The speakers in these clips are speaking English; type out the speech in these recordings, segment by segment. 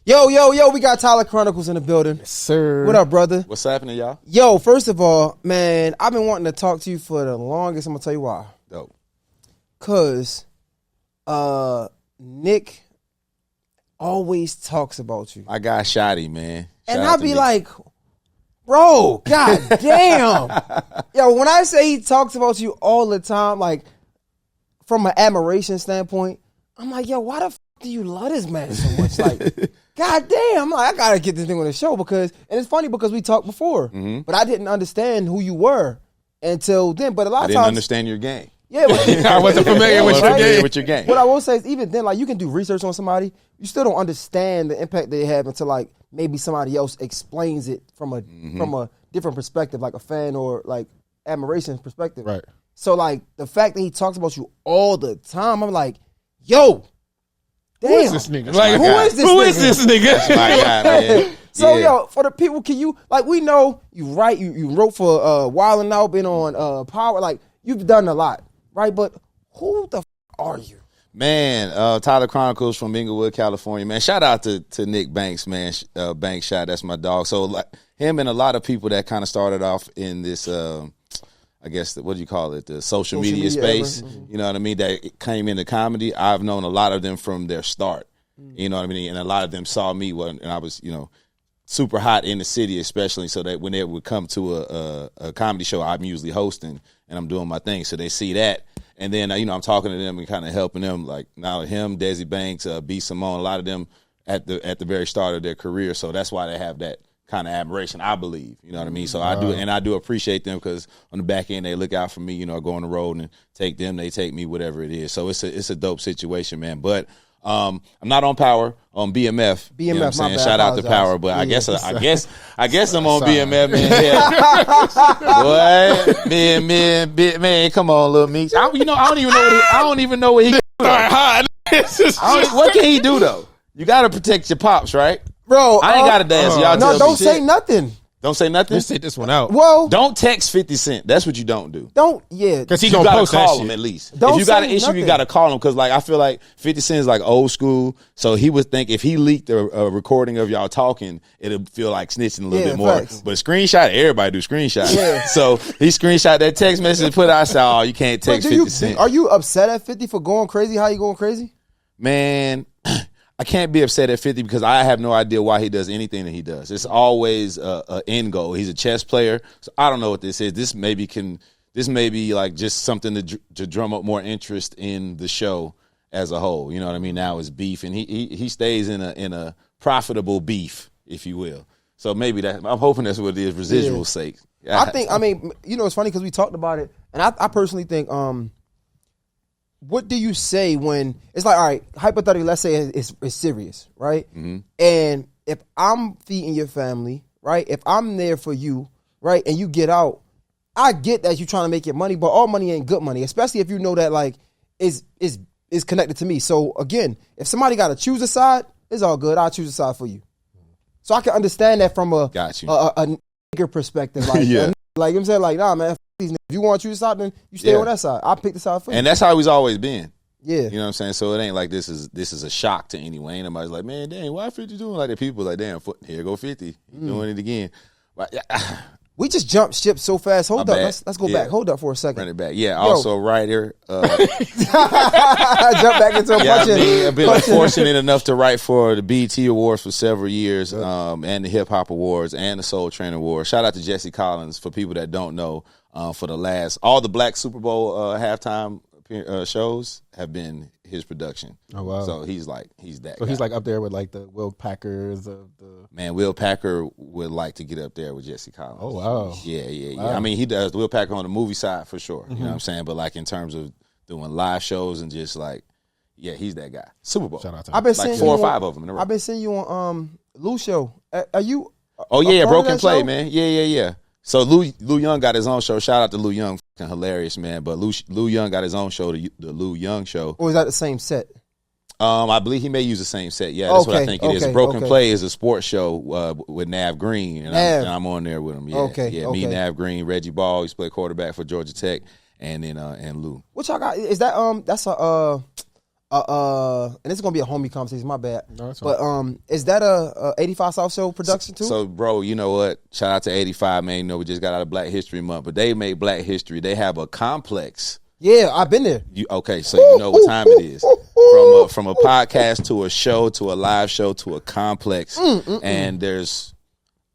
Yo, we got Tyler Chronicles in the building. Yes, sir. What up, brother? What's happening, y'all? Yo, first of all, man, I've been wanting to talk to you for the longest. I'm going to tell you why. Dope. Because Nick always talks about you. I got Shotty, man. And I be like, bro, god damn. Yo, when I say he talks about you all the time, like, from an admiration standpoint, I'm like, yo, why the f*** do you love this man so much? Like, god damn, I'm like, I gotta get this thing on the show because, and it's funny because we talked before, but I didn't understand who you were until then. But a lot of times, I didn't understand your game. Yeah, I wasn't familiar with your game. What I will say is, even then, like, you can do research on somebody, you still don't understand the impact they have until, like, maybe somebody else explains it from a different perspective, like a fan or like admiration perspective. Right. So, like, the fact that he talks about you all the time, I'm like, yo, damn. Who is this nigga? Like, who is this nigga? That's my guy, man. So, yo, for the people, can you, like, we know you write, you wrote for WildNOut, been on Power, like, you've done a lot, right? But who the f*** are you? Man, Tyler Chronicles from Inglewood, California, man. Shout out to Nick Banks, man. Banks Shot, that's my dog. So, like, him and a lot of people that kind of started off in this, I guess, what do you call it, the social media space, you know what I mean, that came into comedy. I've known a lot of them from their start, you know what I mean, and a lot of them saw me when I was, you know, super hot in the city, especially, so that when they would come to a comedy show, I'm usually hosting and I'm doing my thing, so they see that. And then, you know, I'm talking to them and kind of helping them, like now him, Desi Banks, B. Simone, a lot of them at the very start of their career. So that's why they have that kind of admiration, I believe. You know what I mean? So I do appreciate them because on the back end, they look out for me, you know, go on the road and take them, they take me, whatever it is. So it's a dope situation, man. But I'm not on Power, on BMF. You know what I'm saying? Shout out to Power, but I guess I'm on BMF, man. Boy, man, come on, little Meeks. I don't even know what he. What can he do though? You got to protect your pops, right? Bro, I ain't got to dance. Y'all no, don't say nothing. Don't say nothing. Let's take this one out. Well, don't text 50 Cent. That's what you don't do. Because he you gonna gotta post call that him shit. at least. Don't if you got an say issue, nothing. you gotta call him because, like, I feel like 50 Cent is like old school. So he would think if he leaked a recording of y'all talking, it'll feel like snitching a little bit more. Facts. But screenshot, everybody do screenshots. Yeah. So he screenshot that text message and put it out. I said, "Oh, you can't text 50 Cent." Are you upset at 50 for going crazy? How you going crazy? Man, I can't be upset at 50 because I have no idea why he does anything that he does. It's always an end goal. He's a chess player, so I don't know what this is. This may be like just something to drum up more interest in the show as a whole. You know what I mean? Now it's beef, and he stays in a profitable beef, if you will. So maybe I'm hoping that's what it is, residual sake. I think, I mean, you know, it's funny because we talked about it, and I personally think, what do you say when it's like, all right, hypothetically, let's say it's serious, right? Mm-hmm. And if I'm feeding your family, right? If I'm there for you, right? And you get out, I get that you're trying to make your money, but all money ain't good money, especially if you know that, like, is connected to me. So again, if somebody got to choose a side, it's all good. I'll choose a side for you. So I can understand that from a nigger perspective, like, yeah. Like I'm saying, like, nah, man. If you want to choose a side, then you stay on that side. I'll pick the side for you. And that's how he's always been. Yeah. You know what I'm saying? So it ain't like this is a shock to anyone. Ain't nobody's like, man, dang, why 50 doing like that? People like, damn, here go 50. Doing it again. But, we just jumped ship so fast. Hold up. Let's go back. Hold up for a second. Run it back. Yeah, also writer. Jump back into a bunch I've been fortunate enough to write for the BET Awards for several years, and the Hip Hop Awards and the Soul Train Awards. Shout out to Jesse Collins, for people that don't know, for all the Black Super Bowl halftime shows have been his production. Oh wow! So he's that. So he's like up there with like the Will Packers of the. Man, Will Packer would like to get up there with Jesse Collins. Oh wow! Yeah. Wow. I mean, he does Will Packer on the movie side for sure. You know what I'm saying? But like in terms of doing live shows and just like, yeah, he's that guy. Super Bowl. Shout out to him. I've been like seeing 4 or 5 of them in a row. I've been seeing you on Lou show. Are you? Oh yeah, Broken Play, show? man. Yeah. So Lou Young got his own show. Shout out to Lou Young, fucking hilarious, man. But Lou Young got his own show, the Lou Young Show. Or is that the same set? I believe he may use the same set. Yeah, that's what I think it is. Broken Play is a sports show with Nav Green, and I'm on there with him. Yeah, me, Nav Green, Reggie Ball. He's played quarterback for Georgia Tech, and then and Lou. What y'all got? Is that that's a and it's gonna be a homie conversation. My bad. No, but is that a 85 South Show production too? So, bro, you know what? Shout out to 85, man. You know, we just got out of Black History Month, but they made Black History. They have a complex. Yeah, I've been there. So you know what time it is. From a podcast to a show to a live show to a complex, and there's,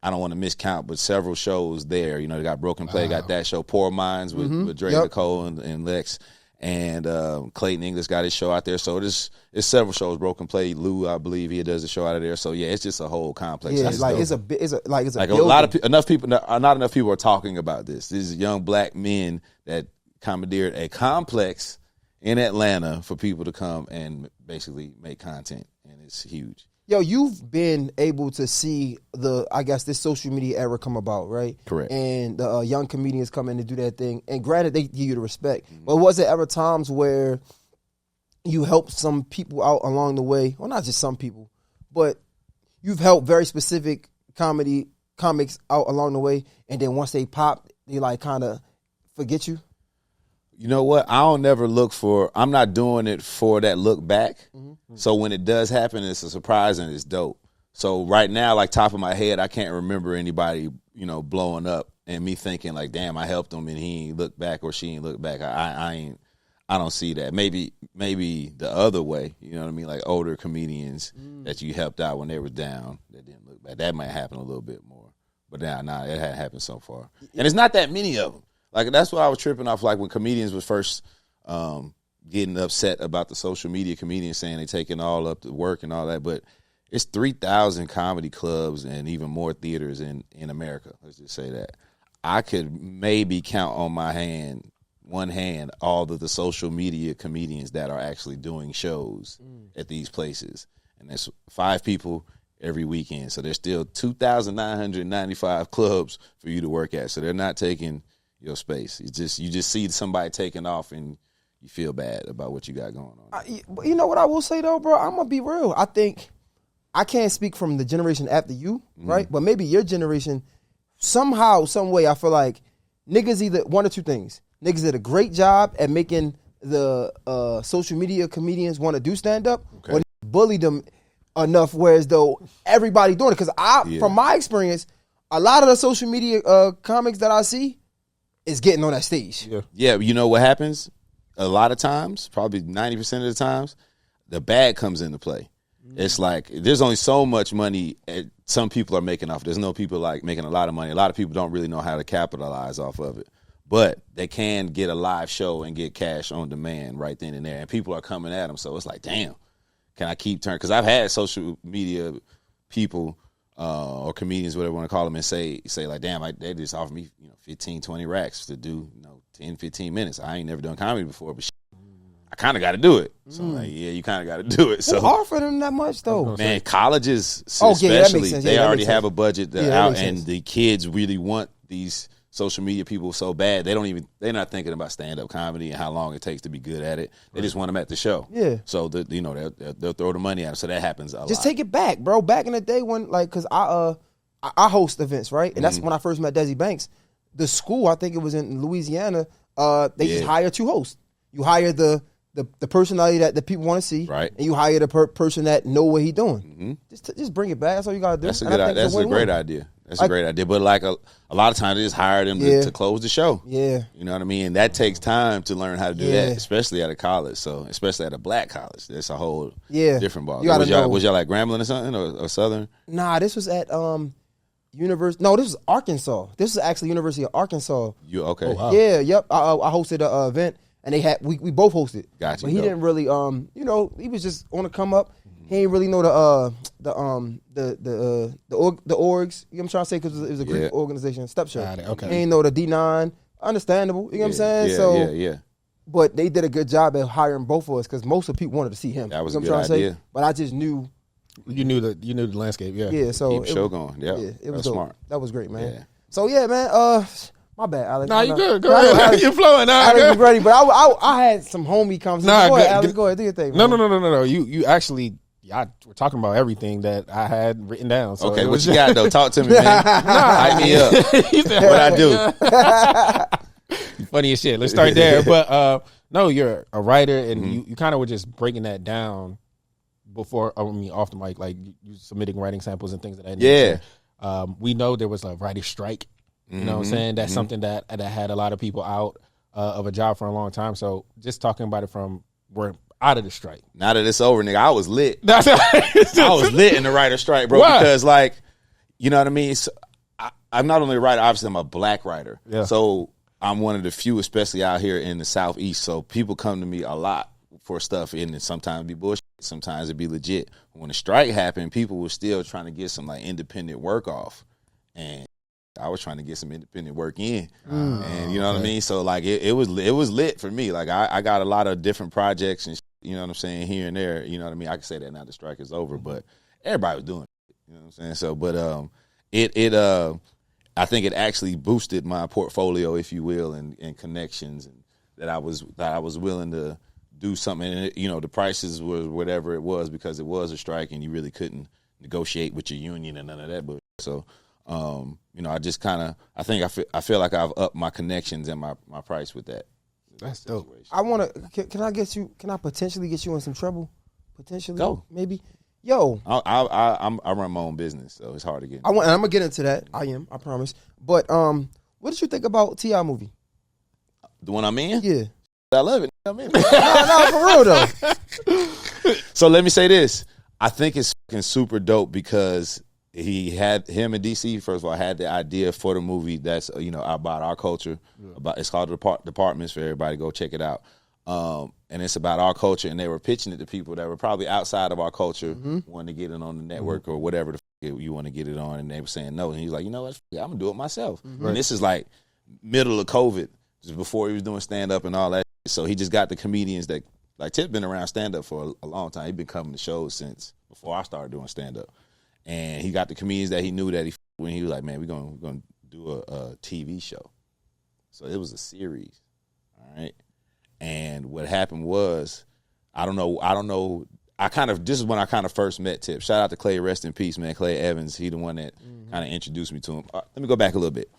I don't want to miscount, but several shows there. You know, they got Broken Play, got that show, Poor Minds with Dre, Nicole, and Lex, and Clayton English got his show out there. So it's several shows. Broken Play, Lou, I believe he does a show out of there. So yeah, it's just a whole complex. Yeah, it's a lot of enough people. Not enough people are talking about this. These young black men that commandeered a complex in Atlanta for people to come and basically make content, and it's huge. Yo, you've been able to see this social media era come about, right? Correct. And the young comedians come in to do their thing. And granted, they give you the respect. But was there ever times where you helped some people out along the way? Well, not just some people, but you've helped very specific comics out along the way, and then once they pop, they like kind of forget you? You know what? I don't never look for, I'm not doing it for that look back. So when it does happen, it's a surprise and it's dope. So right now, like top of my head, I can't remember anybody, blowing up and me thinking like, damn, I helped him and he ain't look back or she ain't look back. I don't see that. Maybe the other way, you know what I mean? Like older comedians that you helped out when they were down that didn't look back. That might happen a little bit more. But nah, it hadn't happened so far. And it's not that many of them. Like, that's what I was tripping off, like, when comedians was first getting upset about the social media comedians saying they taking all up the work and all that. But it's 3,000 comedy clubs and even more theaters in America. Let's just say that. I could maybe count on one hand, all of the social media comedians that are actually doing shows at these places. And that's 5 people every weekend. So there's still 2,995 clubs for you to work at. So they're not taking your space. You just see somebody taking off and you feel bad about what you got going on. You know what I will say though, bro? I'm gonna be real. I think I can't speak from the generation after you, right? But maybe your generation, somehow, some way, I feel like niggas either one or two things. Niggas did a great job at making the social media comedians want to do stand up, or bullied them enough, whereas though everybody doing it. Because from my experience, a lot of the social media comics that I see is getting on that stage. Yeah, you know what happens? A lot of times, probably 90% of the times, the bag comes into play. It's like there's only so much money some people are making off. There's no people like making a lot of money. A lot of people don't really know how to capitalize off of it. But they can get a live show and get cash on demand right then and there. And people are coming at them. So it's like, damn, can I keep turning? Because I've had social media people or comedians, whatever you want to call them, and say like, damn, they just offered me 15, 20 racks to do 10, 15 minutes. I ain't never done comedy before, but I kind of got to do it. So I'm like, yeah, you kind of got to do it. So offer them that much though, man. Colleges, that especially, makes sense. They already have sense. a budget out, and the kids really want these social media people so bad. They're not thinking about stand up comedy and how long it takes to be good at it. They just want them at the show. Yeah. So they'll throw the money at them. So that happens a lot. Just take it back, bro. Back in the day when because I host events, right? And that's when I first met Desi Banks. The school, I think it was in Louisiana, they just hire 2 hosts. You hire the personality that the people want to see, right? And you hire the person that know what he's doing. Just bring it back. That's all you gotta do. That's a great idea. That's a great idea. But like a lot of times, they just hire them to close the show. Yeah, you know what I mean. And that takes time to learn how to do that, especially at a college. So especially at a black college, that's a whole different ball. Was y'all like Grambling or something or Southern? Nah, this was at University. No, this was Arkansas. This is actually University of Arkansas. You okay? Oh, wow. Yeah, yep. I hosted an event, and they had we both hosted. Gotcha. But he didn't really he was just on the come up. He didn't really know the orgs. You know what I'm trying to say? Because it was a Greek organization, Step Show. Okay. He didn't know the D9. Understandable. You know what I'm saying? Yeah. But they did a good job at hiring both of us because most of the people wanted to see him. That was you know a good idea. But I just knew. You knew the landscape, yeah. Yeah, so keep the show going. Yeah, it was smart. That was great, man. Yeah. So yeah, man. My bad, Alex. Nah, you good. Go ahead. You're flowing. Alex was ready, but I had some homie conversations. Go ahead, Alex. Go ahead. Do your thing, man. No. You actually, we're talking about everything that I had written down. So okay, what you got though? Talk to me, man. Hype me up. What I do? Funny as shit. Let's start there. But no, you're a writer, and you kind of were just breaking that down before. I mean, off the mic, like you submitting writing samples and things of that nature. We know there was a writer's strike. You know what I'm saying? That's something that had a lot of people out of a job for a long time. So just talking about it from we're out of the strike. Now that it's over, nigga, I was lit. I was lit in the writer's strike, bro. Why? Because, like, you know what I mean? So, I'm not only a writer, obviously I'm a black writer. Yeah. So I'm one of the few, especially out here in the Southeast. So people come to me a lot for stuff, and sometimes it be bullshit, sometimes it be legit. When the strike happened, people were still trying to get some like independent work off, and I was trying to get some independent work in, and you know what I mean. So like it was lit for me. Like I got a lot of different projects and you know what I'm saying here and there. You know what I mean. I can say that now the strike is over, but everybody was doing it. You know what I'm saying. So, but I think it actually boosted my portfolio, if you will, and connections, and that I was willing to do something. And you know, the prices were whatever it was because it was a strike, and you really couldn't negotiate with your union and none of that. But so. You know, I just kind of, I feel like I've upped my connections and my price with that. That's dope. I want to, can I potentially get you in some trouble? Potentially? Go. Maybe? Yo. I run my own business, so it's hard to get. And I'm going to get into that. I promise. But what did you think about T.I. movie? The one I'm in? Yeah. I love it. I mean, no, for real though. So let me say this. I think it's fucking super dope because him and DC, first of all, had the idea for the movie that's, you know, about our culture. It's called Departments for everybody. Go check it out. And it's about our culture, and they were pitching it to people that were probably outside of our culture, wanting to get it on the network or whatever the you want to get it on, and they were saying no. And he's like, you know what, I'm going to do it myself. And this is like middle of COVID, just before he was doing stand-up and all that. So he just got the comedians that, like Tip been around stand-up for a long time. He'd been coming to shows since before I started doing stand-up. And he got the comedians that he knew that when he was like, man, we're gonna do a TV show. So it was a series, all right. And what happened was, I don't know. This is when I kind of first met Tip. Shout out to Clay, rest in peace, man. Clay Evans, he the one that kind of introduced me to him. Let me go back a little bit.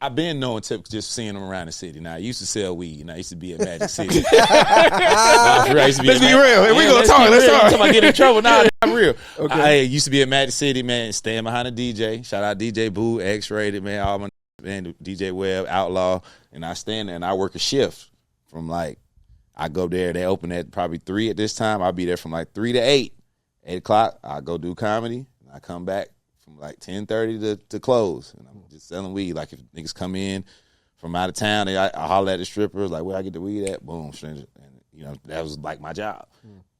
I've been knowing Tip, just seeing him around the city. Now, I used to sell weed, and I used to be at Magic City. Let's be real. If we gonna talk, let's talk. I'm talking about getting in trouble. Nah, I'm real. Okay. I used to be at Magic City, man, staying behind a DJ. Shout out DJ Boo, X-Rated, man, all my man, DJ Webb, Outlaw. And I stand there, and I work a shift from like, I go there, they open at probably 3 at this time. I'll be there from like 3 to 8. 8 o'clock, I go do comedy, and I come back from like 10:30 to close, and I'm just selling weed. Like if niggas come in from out of town, I holler at the strippers, like where I get the weed at, boom, stranger. And you know, that was like my job.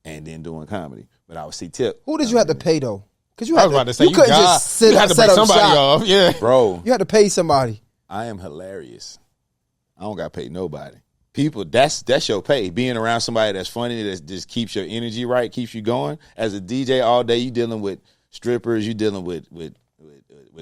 And then doing comedy. But I would see Tip. Who did you have to pay though? Because I was about to say, you couldn't just sit had to set break up somebody shop. off. Yeah. Bro. You had to pay somebody. I am hilarious. I don't got to pay nobody. People, that's your pay. Being around somebody that's funny, that just keeps your energy right, keeps you going. As a DJ all day, you dealing with strippers, you dealing with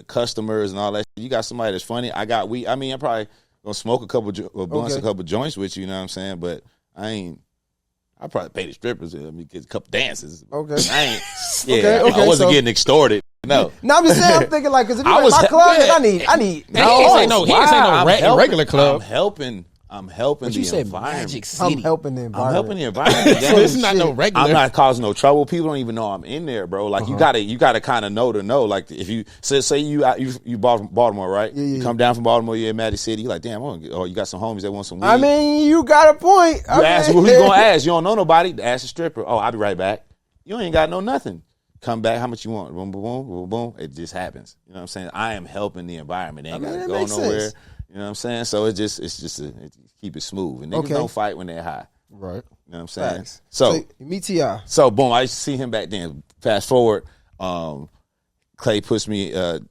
customers and all that. You got somebody that's funny. I got weed. I mean, I'm probably gonna smoke a couple blunts, a couple joints with you. You know what I'm saying? But I probably pay the strippers. I mean, get a couple dances. Okay. I ain't. Yeah. Okay, I wasn't getting extorted. No. No, I'm just saying. I'm thinking like, because if you in my club, then I need. No, he ain't say no regular club. I'm helping the environment. Magic City. I'm helping the environment. I'm helping the environment. So this is not no regular. I'm not causing no trouble. People don't even know I'm in there, bro. Like you gotta kind of know to know. Like if you say you bought from Baltimore, right? Yeah. You come down from Baltimore, you're in Magic City. You're like, damn, you got some homies that want some weed. I mean, you got a point. You ask who you gonna ask. You don't know nobody. Ask the stripper. Oh, I'll be right back. You ain't got no nothing. Come back. How much you want? Boom, boom, boom, boom, boom. It just happens. You know what I'm saying? I am helping the environment. They ain't gotta go nowhere. Sense. You know what I'm saying? So it's just keep it smooth. And niggas don't fight when they're high. Right. You know what I'm saying? Facts. So you meet T.I. So boom, I used to see him back then. Fast forward, Clay puts me in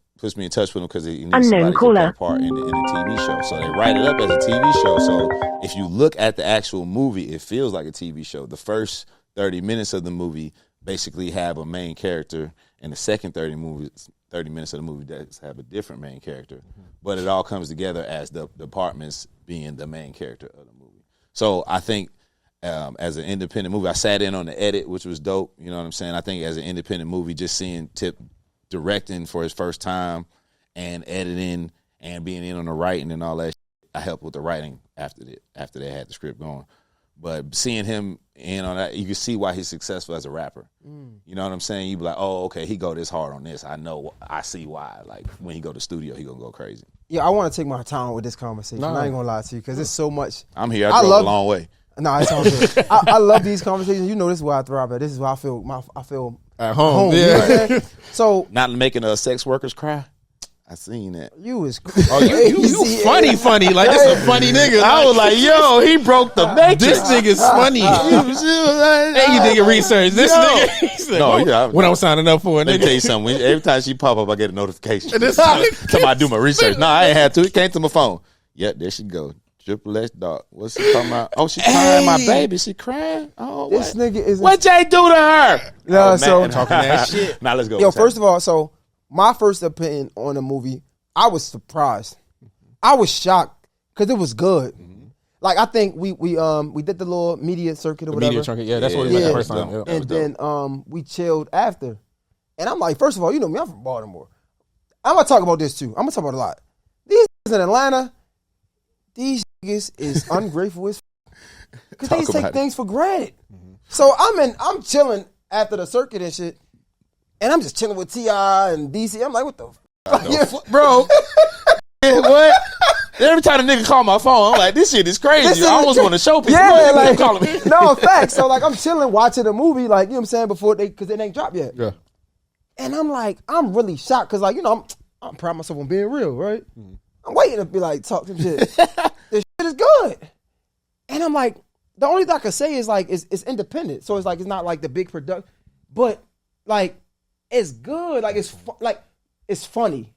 touch with him because he needs somebody to play a part in the TV show. So they write it up as a TV show. So if you look at the actual movie, it feels like a TV show. The first 30 minutes of the movie basically have a main character, and the second 30 minutes of the movie does have a different main character. But it all comes together as the departments being the main character of the movie. So I think as an independent movie, I sat in on the edit, which was dope. You know what I'm saying? I think as an independent movie, just seeing Tip directing for his first time and editing and being in on the writing and all that, I helped with the writing after they had the script going. But seeing him in on that, you can see why he's successful as a rapper. You know what I'm saying? You be like, oh, okay, he go this hard on this. I see why. Like when he go to the studio, he gonna go crazy. Yeah, I want to take my time with this conversation. I ain't gonna lie to you because it's so much. I'm here. I drove a long way. No, it's all good. I love these conversations. You know, this is where I thrive at. This is where I feel at home. Yeah. You know what I'm saying? So not making sex workers cry. I seen that. You is oh you funny like this a funny nigga. I was like, yo, he broke the matrix. This nigga's funny. Hey, you nigga research this nigga. No, yeah. When I'm signing up for it, let me tell you something. Every time she pop up, I get a notification. Time I do my research. No, I ain't had to. It came to my phone. Yep, there she go. Triple X dog. What's she talking about? Oh, she crying, my baby. She crying. Oh, this nigga is. What Jay do to her? No, so talking that shit. Now let's go. Yo, first of all, so my first opinion on the movie, I was surprised. I was shocked because it was good. Like I think we did the little media circuit or whatever. Media circuit, yeah, that's what it was the first time. Yeah. And then we chilled after. And I'm like, first of all, you know me, I'm from Baltimore. I'm gonna talk about this too. I'm gonna talk about it a lot. These niggas in Atlanta, these niggas is ungrateful as because they take things for granted. So I'm chilling after the circuit and shit, and I'm just chilling with T.I. and DC. I'm like, what the bro? What? Every time a nigga call my phone, I'm like, this shit is crazy. I almost want to show people. Yeah, like, calling me. No, facts. So like, I'm chilling watching the movie, like, you know what I'm saying, before because it ain't dropped yet. Yeah. And I'm like, I'm really shocked because, like, you know, I'm proud of myself on being real, right? I'm waiting to be like, talk some shit. This shit is good. And I'm like, the only thing I can say is like, it's independent. So it's like, it's not like the big production, but like, it's good. Like, it's funny.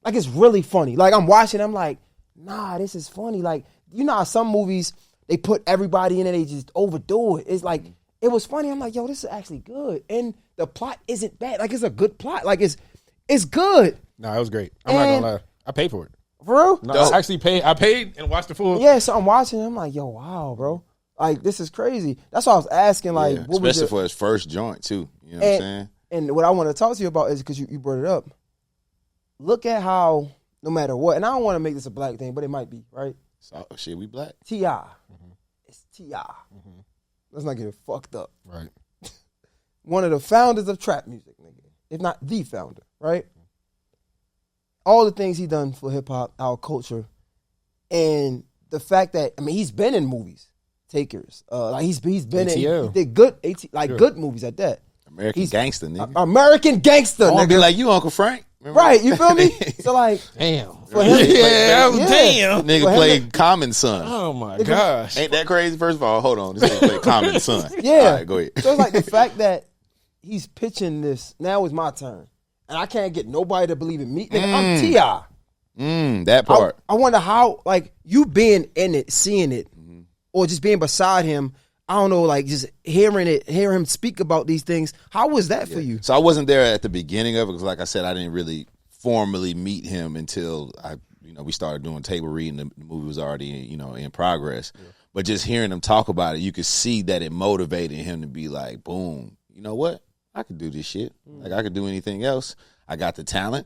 Like, it's really funny. Like, I'm watching, I'm like, nah, this is funny. Like, you know how some movies, they put everybody in it, they just overdo it. It's like, it was funny. I'm like, yo, this is actually good. And the plot isn't bad. Like, it's a good plot. Like, it's good. No, it was great. I'm not gonna lie. I paid for it. For real? No, I actually paid. I paid and watched the full. Yeah, so I'm watching. I'm like, yo, wow, bro. Like, this is crazy. That's why I was asking, like, what was especially for his first joint, too. You know what I'm saying? And what I want to talk to you about is, because you brought it up, look at how, no matter what, and I don't want to make this a black thing, but it might be, right? So, shit, we black. T.I. It's T.I. Let's not get it fucked up. Right. One of the founders of trap music, nigga. If not the founder, right? All the things he done for hip-hop, our culture, and the fact that, I mean, he's been in movies. Takers. Like, he's been ATL. in, he did good, good movies at that. American Gangster, nigga. American Gangster, I want to nigga. be like you, Uncle Frank. Remember? Right, you feel me? So, like, damn. For him, Damn. Nigga played Common Son. Oh, my gosh. Ain't that crazy? First of all, hold on. This nigga played Common Son. Yeah. All right, go ahead. So, it's like the fact that he's pitching this, now is my turn. And I can't get nobody to believe in me. Nigga, I'm T.I. That part. I wonder how, like, you being in it, seeing it, or just being beside him, I don't know, like, just hearing him speak about these things. How was that for you? So I wasn't there at the beginning of it because, like I said, I didn't really formally meet him until we started doing table reading. The movie was already, in progress. Yeah. But just hearing him talk about it, you could see that it motivated him to be like, boom, you know what? I could do this shit. Like, I could do anything else. I got the talent.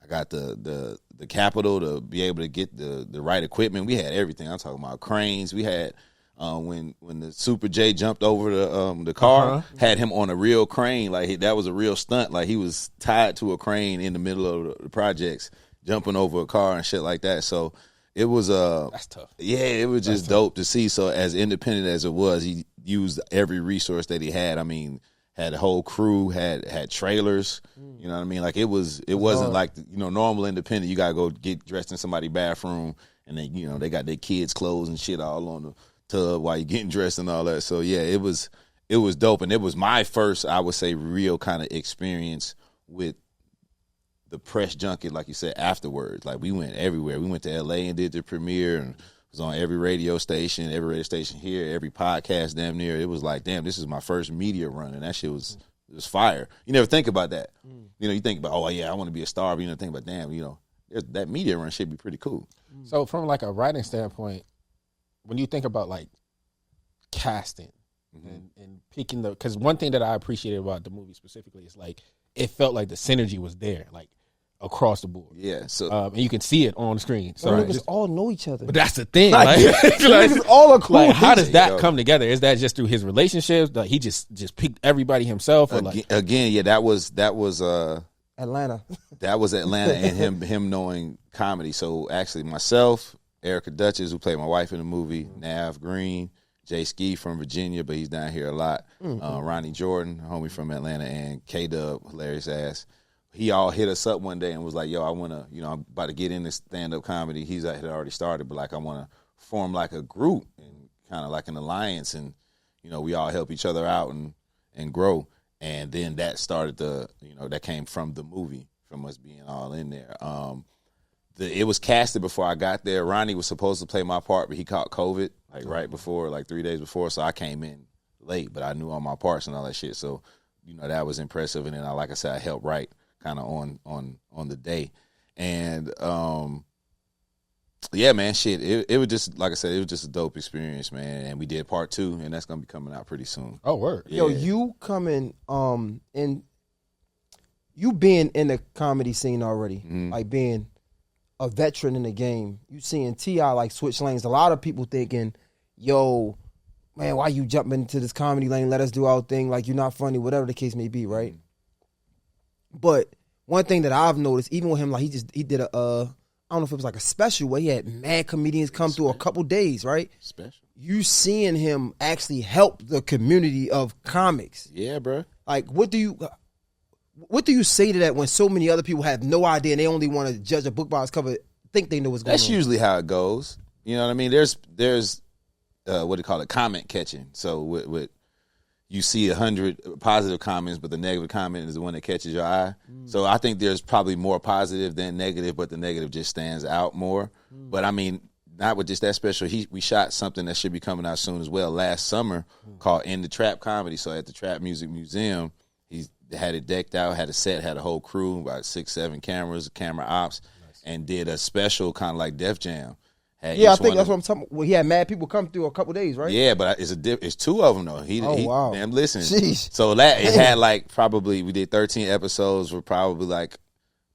I got the capital to be able to get the right equipment. We had everything. I'm talking about cranes. We had when the Super J jumped over the car, had him on a real crane. Like, that was a real stunt. Like, he was tied to a crane in the middle of the projects, jumping over a car and shit like that. So it was that's tough. Yeah, it was just dope to see. So as independent as it was, he used every resource that he had. I mean, had a whole crew, had trailers. You know what I mean? Like, it wasn't like, normal independent. You gotta go get dressed in somebody's bathroom, and then they got their kids' clothes and shit all on the tub while you're getting dressed and all that. So yeah, it was dope, and it was my first, I would say, real kind of experience with the press junket, like you said, afterwards. Like, we went everywhere. We went to LA and did the premiere, and was on every radio station here, every podcast damn near. It was like, damn, this is my first media run, and that shit was fire. You never think about that. You think about, oh yeah, I want to be a star, but you never think about, damn, that media run should be pretty cool. So from like a writing standpoint, when you think about like casting and picking because one thing that I appreciated about the movie specifically is like, it felt like the synergy was there. Like, across the board. Yeah, so and you can see it on the screen. So niggas all know each other. but that's the thing. Niggas all are cool. Like, how does that come together? Is that just through his relationships? Like he just picked everybody himself? Or again, yeah, that was Atlanta. That was Atlanta and him knowing comedy. So actually myself, Erica Duchess, who played my wife in the movie, Nav Green, Jay Ski from Virginia, but he's down here a lot. Ronnie Jordan, homie from Atlanta, and K-Dub, hilarious ass. He all hit us up one day and was like, yo, I want to, I'm about to get into stand-up comedy. Had already started, but like I want to form like a group and kind of like an alliance, and, we all help each other out and grow. And then that started that came from the movie, from us being all in there. It was casted before I got there. Ronnie was supposed to play my part, but he caught COVID right before, 3 days before. So I came in late, but I knew all my parts and all that shit. So, that was impressive. And then, like I said, I helped write kind of on the day. And, yeah, man, shit. It was just, like I said, it was just a dope experience, man. And we did part 2, and that's going to be coming out pretty soon. Oh, word. Yeah. Yo, you coming, and you being in the comedy scene already, like being a veteran in the game, you seeing T.I. like switch lanes. A lot of people thinking, yo, man, why you jumping into this comedy lane? Let us do our thing. Like, you're not funny, whatever the case may be, right? But one thing that I've noticed, even with him, like he did I don't know if it was like a special where he had mad comedians come through a couple days, right? Special. You seeing him actually help the community of comics. Yeah, bro. Like, what do you say to that when so many other people have no idea and they only want to judge a book by its cover, think they know what's going on? That's usually how it goes. You know what I mean? There's what do you call it? Comment catching. So with you see 100 positive comments, but the negative comment is the one that catches your eye. So I think there's probably more positive than negative, but the negative just stands out more. But I mean, not with just that special. We shot something that should be coming out soon as well last summer called In the Trap Comedy. So at the Trap Music Museum, he had it decked out, had a set, had a whole crew, about 6-7 cameras, camera ops, and did a special kind of like Def Jam. Yeah, I think that's what I'm talking about. Well, he had mad people come through a couple days, right? Yeah, but it's 2 of them though. Wow. Damn, listen. Jeez. So it had we did 13 episodes with probably like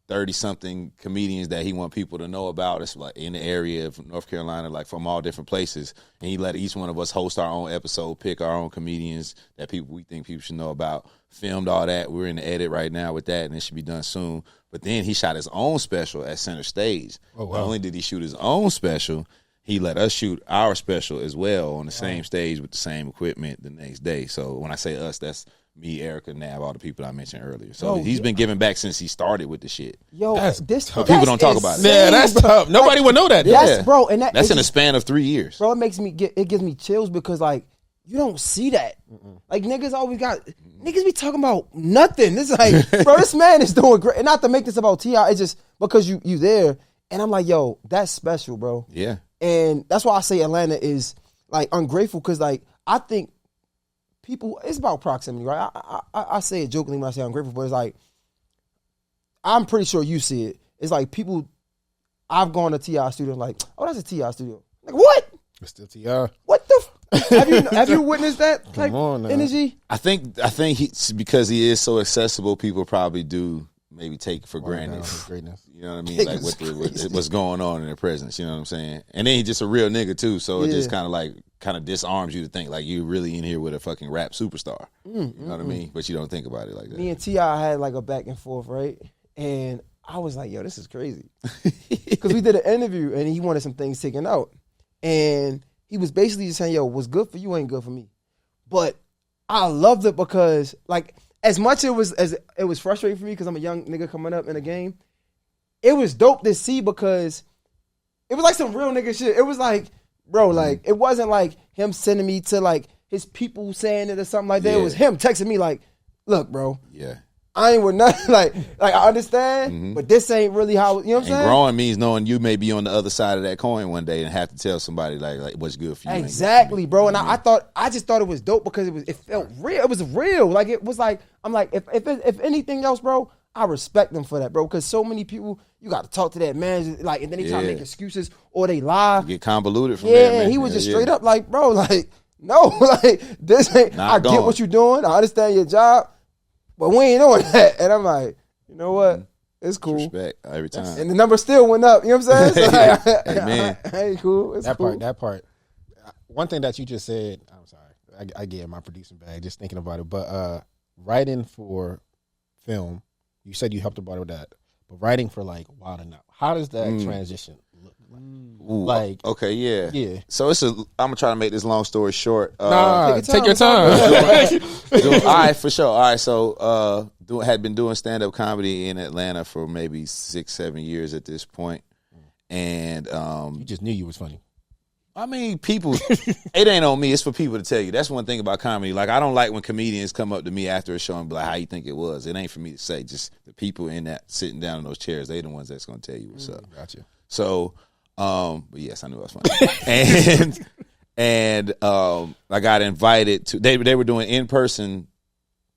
30-something comedians that he want people to know about. It's like in the area of North Carolina, like from all different places. And he let each one of us host our own episode, pick our own comedians that we think people should know about. Filmed all that. We're in the edit right now with that, and it should be done soon. But then he shot his own special at Center Stage. Oh, wow. Not only did he shoot his own special, he let us shoot our special as well on the same stage with the same equipment the next day. So when I say us, that's me, Erica, Nav, all the people I mentioned earlier. So he's been giving back since he started with the shit. Yo, but people don't talk about it. Yeah, that's tough. Nobody would know that. Yes, bro. And that's in a span of 3 years. Bro, it gives me chills because, like, you don't see that. Like, niggas always niggas be talking about nothing. It's like, bro, this man is doing great. And not to make this about T.I., it's just because you there. And I'm like, yo, that's special, bro. Yeah. And that's why I say Atlanta is, like, ungrateful because, like, I think people, it's about proximity, right? I say it jokingly when I say ungrateful, but it's like, I'm pretty sure you see it. It's like people, I've gone to T.I. studio like, oh, that's a T.I. studio. Like, what? It's still T.I. What the have you witnessed that type energy? I think because he is so accessible, people probably do maybe take for granted. You know what I mean? Like what's going on in their presence. You know what I'm saying? And then he's just a real nigga too, so it just kind of disarms you to think like you're really in here with a fucking rap superstar. You know what I mean? But you don't think about it like that. Me and T.I. had like a back and forth, right? And I was like, yo, this is crazy. Because we did an interview and he wanted some things taken out. And he was basically just saying, yo, what's good for you ain't good for me. But I loved it because, like, as much as it was frustrating for me because I'm a young nigga coming up in the game, it was dope to see because it was like some real nigga shit. It was like, bro, like, it wasn't like him sending me to, like, his people saying it or something like that. Yeah. It was him texting me like, look, bro. Yeah. I ain't with nothing. Like I understand, but this ain't really how, you know what I'm saying? And growing means knowing you may be on the other side of that coin one day and have to tell somebody like what's good for you. Exactly, bro. And I just thought it was dope because it felt real. It was real. Like it was like, I'm like, if anything else, bro, I respect them for that, bro. Because so many people, you got to talk to that manager, like, and then they try to make excuses or they lie. You get convoluted from that, man. He was just straight up like, bro, like, no, like this ain't. I get what you're doing. I understand your job. But we ain't doing that. And I'm like, you know what? It's cool. Respect every time. And the number still went up. You know what I'm saying? So like, Hey, man. Hey, cool. It's cool. That part. One thing that you just said, I'm sorry, I get in my producing bag just thinking about it. But writing for film, you said you helped about with that. But writing for like WildNOut, how does that transition look like? Ooh, like, okay, yeah. Yeah. So I'm gonna try to make this long story short. Take your time. All right, for sure. All right, so had been doing stand up comedy in Atlanta for maybe 6-7 years at this point, and you just knew you was funny. I mean, people, it ain't on me. It's for people to tell you. That's one thing about comedy. Like, I don't like when comedians come up to me after a show and be like, how you think it was? It ain't for me to say. Just the people in that sitting down in those chairs, they the ones that's going to tell you what's up. Gotcha. So, but yes, I knew I was funny. and I got invited to, they were doing in-person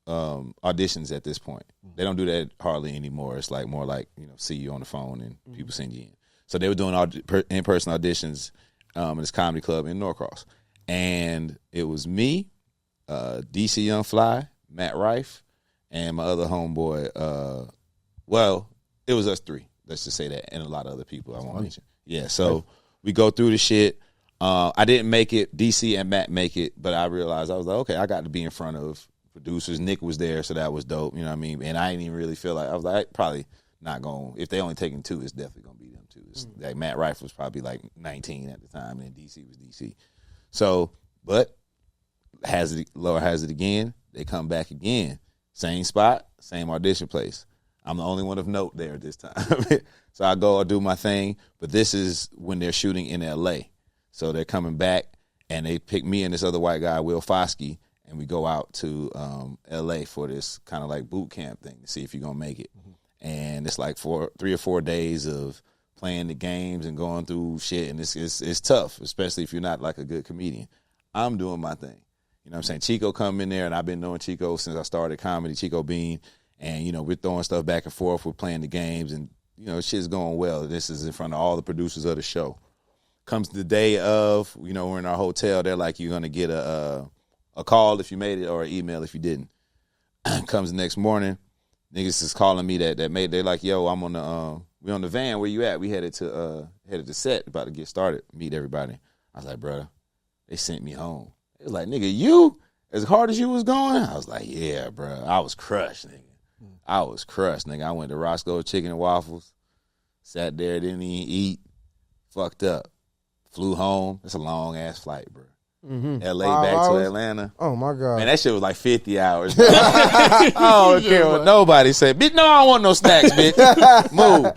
auditions at this point. They don't do that hardly anymore. It's like more like, see you on the phone and people send you in. So they were doing in-person auditions in this comedy club in Norcross. And it was me, DC Young Fly, Matt Rife, and my other homeboy. Well, it was us three. Let's just say that. And a lot of other people I won't mention. Yeah, so we go through the shit. I didn't make it. DC and Matt make it. But I realized, I was like, okay, I got to be in front of producers. Nick was there, so that was dope. You know what I mean? And I didn't even really feel like, I was like, probably not going, if they only taking two, it's definitely going to be them two. It's like Matt Rife was probably like 19 at the time, and DC was DC. So, but Laura has it again. They come back again. Same spot, same audition place. I'm the only one of note there this time. So I go, I do my thing, but this is when they're shooting in L.A. So they're coming back, and they pick me and this other white guy, Will Foskey, and we go out to L.A. for this kind of like boot camp thing to see if you're going to make it. And it's like 3 or 4 days of playing the games and going through shit, and it's tough, especially if you're not like a good comedian. I'm doing my thing. You know what I'm saying? Chico come in there, and I've been knowing Chico since I started comedy, Chico Bean, and, we're throwing stuff back and forth. We're playing the games, and, shit's going well. This is in front of all the producers of the show. Comes the day of, we're in our hotel. They're like, you're going to get a call if you made it or an email if you didn't. Comes the next morning. Niggas is calling me that made. They're like, yo, I'm on the we on the van. Where you at? We headed to set, about to get started, meet everybody. I was like, brother, they sent me home. They was like, nigga, you as hard as you was going? I was like, yeah, bro. I was crushed, nigga. I was crushed, nigga. I went to Roscoe's Chicken and Waffles, sat there, didn't even eat, fucked up, flew home. It's a long ass flight, bro. LA 5 back hours? To Atlanta. Oh my God. Man, that shit was like 50 hours. I don't care what nobody said. Bitch, no, I don't want no snacks, bitch. Move.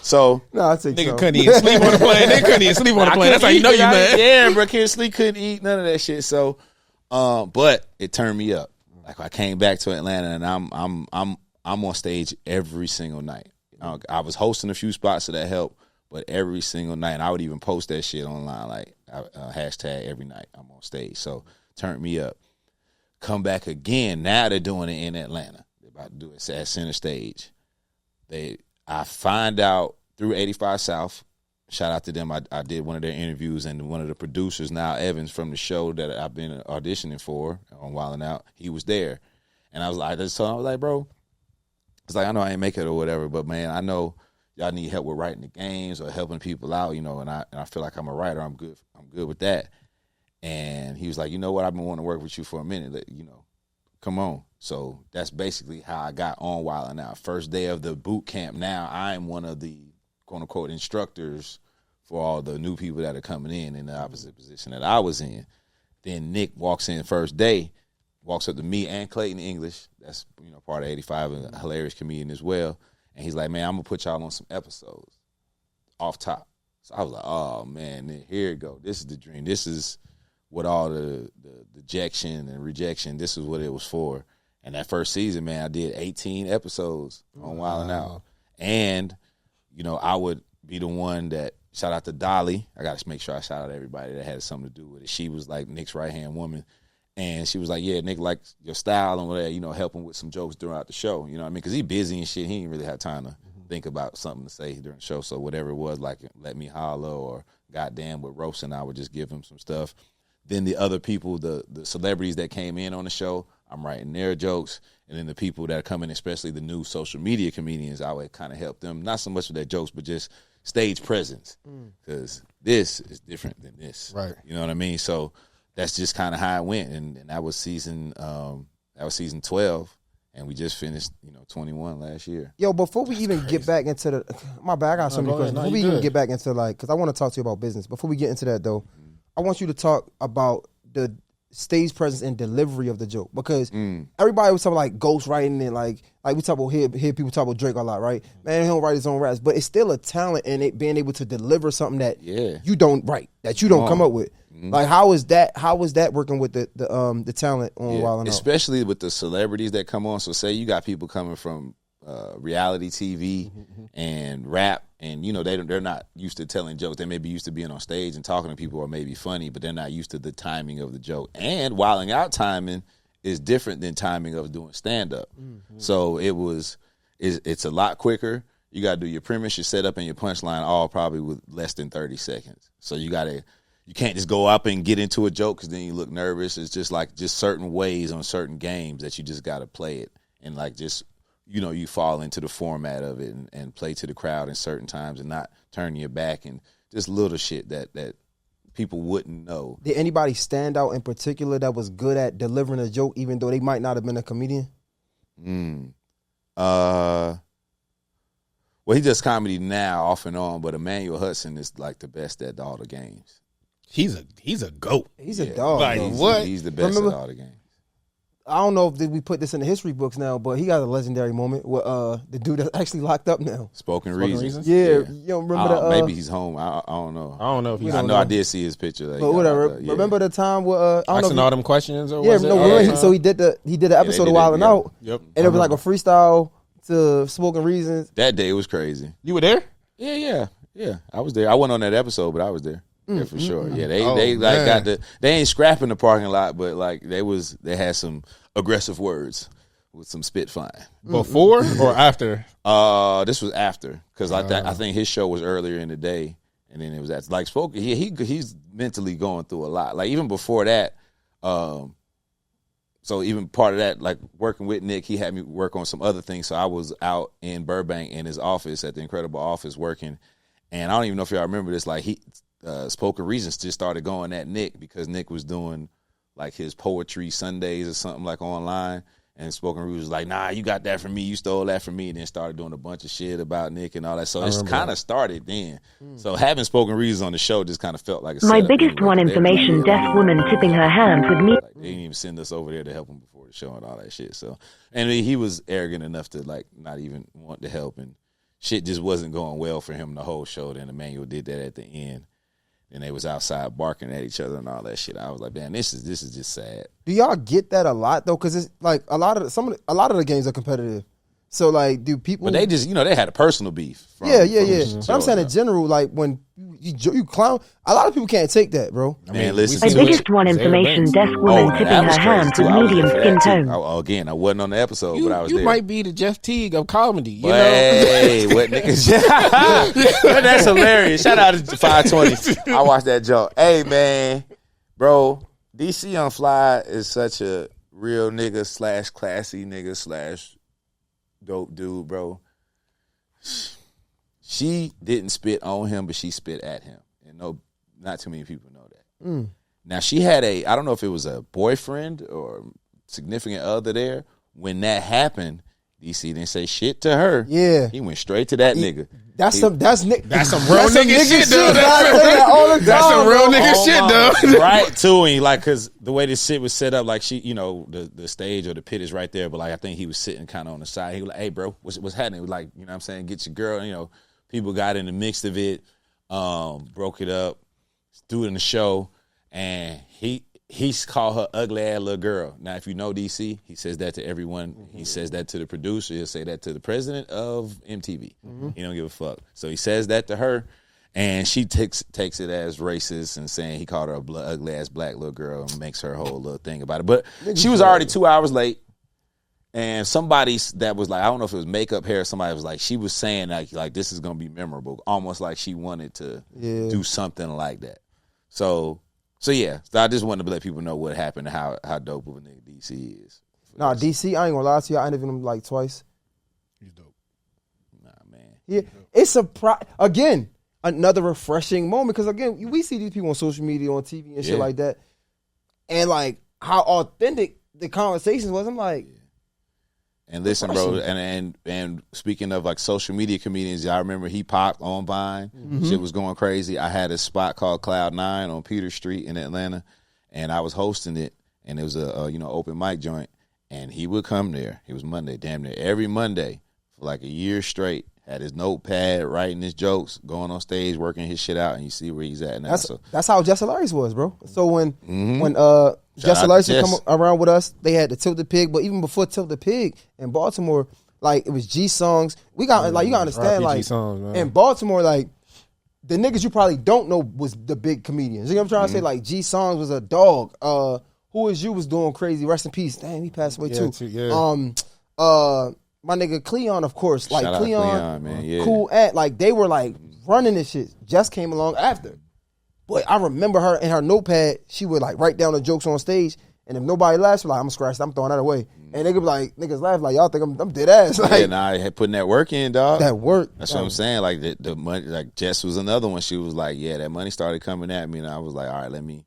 So no, I think nigga couldn't even sleep on the plane. They couldn't even sleep on the plane. That's how you know you mad. Yeah, bro, couldn't sleep, couldn't eat, none of that shit. So but it turned me up. Like I came back to Atlanta, and I'm on stage every single night. I was hosting a few spots, so that helped. But every single night, and I would even post that shit online, like hashtag every night I'm on stage. So turned me up. Come back again. Now they're doing it in Atlanta. They're about to do it at Center Stage. I find out through 85 South. Shout out to them. I did one of their interviews, and one of the producers, now Evans, from the show that I've been auditioning for on WildNOut, he was there. And I was like, I was like, bro, it's like, I know I ain't make it or whatever, but man, I know y'all need help with writing the games or helping people out, and I feel like I'm a writer. I'm good with that. And he was like, you know what? I've been wanting to work with you for a minute. Come on. So that's basically how I got on WildNOut. First day of the boot camp. Now I'm one of the quote unquote instructors for all the new people that are coming in the opposite position that I was in. Then Nick walks in first day, walks up to me and Clayton English. That's part of 85, and a hilarious comedian as well. And he's like, man, I'm gonna put y'all on some episodes off top. So I was like, oh man, here it go. This is the dream. This is what all the Rejection and Rejection, this is what it was for. And that first season, man, I did 18 episodes on WildNOut. And, I would be the one that, shout out to Dolly. I got to make sure I shout out everybody that had something to do with it. She was like Nick's right-hand woman. And she was like, yeah, Nick likes your style and whatever, help him with some jokes throughout the show. You know what I mean? Because he busy and shit. He didn't really have time to think about something to say during the show. So whatever it was, like Let Me Holler or Goddamn with Roast, and I would just give him some stuff. Then the other people, the celebrities that came in on the show, I'm writing their jokes. And then the people that are coming, especially the new social media comedians, I would kind of help them, not so much with their jokes, but just stage presence. Because this is different than this. Right. You know what I mean? So that's just kind of how it went. And that was season 12. And we just finished, 21 last year. Yo, before we even get back into the, my bad, I got so many questions. Before we even get back into because I want to talk to you about business. Before we get into that though, I want you to talk about the stage presence and delivery of the joke, because everybody was talking like ghost writing and like we talk about hear people talk about Drake a lot, right? Man, he don't write his own raps, but it's still a talent in it being able to deliver something that you don't write, that you don't come up with. Like how is that working with the talent on WildNOut? Especially with the celebrities that come on. So say you got people coming from reality TV and rap, and they're not used to telling jokes. They may be used to being on stage and talking to people, or maybe funny, but they're not used to the timing of the joke. And WildNOut timing is different than timing of doing stand up. So it's a lot quicker. You got to do your premise, your setup, and your punchline all probably with less than 30 seconds. So you can't just go up and get into a joke because then you look nervous. It's just certain ways on certain games that you just got to play it, and you fall into the format of it and play to the crowd in certain times and not turn your back, and just little shit that people wouldn't know. Did anybody stand out in particular that was good at delivering a joke, even though they might not have been a comedian? Well, he does comedy now off and on, but Emmanuel Hudson is like the best at all the games. He's a goat. He's a dog. Like, what? He's the best at all the games. I don't know if we put this in the history books now, but he got a legendary moment with the dude that's actually locked up now. Spoken Reasons? Yeah. You don't remember that? Maybe he's home. I don't know. I don't know if he's I did see his picture. But whatever. Remember the time with I don't asking know all them questions? Or yeah, was no. it, So he did the episode of WildNOut. Yep. And it was like a freestyle to Spoken Reasons. That day was crazy. You were there? Yeah. I was there. I wasn't on that episode, but I was there. Yeah, for sure. Yeah, they ain't scrapping the parking lot, but like they had some aggressive words with some spit flying. Before or after? This was after, because I think his show was earlier in the day, and then it was that like Spoken. He's mentally going through a lot. Like even before that, so even part of that, like working with Nick, he had me work on some other things. So I was out in Burbank in his office at the Incredible Office working, and I don't even know if y'all remember this. Like Spoken Reasons just started going at Nick because Nick was doing like his poetry Sundays or something like online, and Spoken Reasons was like, nah, you got that from me, you stole that from me, and then started doing a bunch of shit about Nick and all that. So it's kind of started then. So having Spoken Reasons on the show just kind of felt like a my biggest one information deaf woman tipping her hands with me. Like, they didn't even send us over there to help him before the show and all that shit. So, and he was arrogant enough to like not even want to help, and shit just wasn't going well for him the whole show. Then Emmanuel did that at the end. And they was outside barking at each other and all that shit. I was like, man, this is just sad. Do y'all get that a lot though? Because it's like a lot of the games are competitive. So like, do people? But they just they had a personal beef. Yeah. But I'm saying in general, like when you clown, a lot of people can't take that, bro. Man, listen. My biggest one information deaf woman tipping her hands with medium skin tone. Again, I wasn't on the episode, but I was there. You might be the Jeff Teague of comedy. You know? Hey, what niggas? That's hilarious. Shout out to 520. I watched that joke. Hey man, bro, DC on Fly is such a real nigga / classy nigga / dope dude, bro. She didn't spit on him, but she spit at him. And no, not too many people know that. Now, she had I don't know if it was a boyfriend or significant other there. When that happened, DC didn't say shit to her. Yeah. He went straight to that nigga. That's some real nigga shit, though. That's some real nigga shit, though. Right to him, like, because the way this shit was set up, like, she, the stage or the pit is right there, but like, I think he was sitting kind of on the side. He was like, hey, bro, what's happening? Like, you know what I'm saying? Get your girl, people got in the mix of it, broke it up, threw it in the show, and he's called her ugly ass little girl. Now, if you know DC, he says that to everyone. He says that to the producer. He'll say that to the president of MTV. He don't give a fuck. So he says that to her, and she takes it as racist and saying he called her a ugly ass black little girl and makes her whole little thing about it. But she was already 2 hours late. And somebody that was like, I don't know if it was makeup hair, somebody was like, she was saying like this is going to be memorable, almost like she wanted to do something like that. So yeah, so I just wanted to let people know what happened and how dope of a nigga DC is. Nah, DC, I ain't gonna lie to you. I interviewed him like twice. He's dope. Nah, man. Yeah, it's again, another refreshing moment because again, we see these people on social media, on TV and shit like that, and like how authentic the conversations was. I'm like, and listen, bro, and speaking of like social media comedians, I remember he popped on Vine. Shit was going crazy. I had a spot called Cloud 9 on Peter Street in Atlanta, and I was hosting it, and it was a open mic joint, and he would come there. It was Monday, damn near every Monday for like a year straight. Had his notepad, writing his jokes, going on stage, working his shit out, and you see where he's at now. That's how Jess Hilarious was, bro. So when Jess Hilarious would come around with us, they had the Tilt the Pig, but even before Tilt the Pig in Baltimore, like it was G songs. We got like you gotta understand, like songs, in Baltimore, like the niggas you probably don't know was the big comedians. You know what I'm trying to say? Like G Songs was a dog. Who Is You was doing crazy. Rest in peace. Damn, he passed away too. My nigga Cleon, of course. Like Cleon, man. Yeah. Cool Ant. Like they were like running this shit. Just came along after. But I remember her in her notepad, she would like write down the jokes on stage. And if nobody laughs, she's like, I'm gonna scratch that, I'm throwing that away. And they could be like, niggas laugh like y'all think I'm dead ass. Like, yeah, nah, I had putting that work in, dog. That work. That's what I'm saying. Like the money, like Jess was another one. She was like, yeah, that money started coming at me, and I was like, all right, let me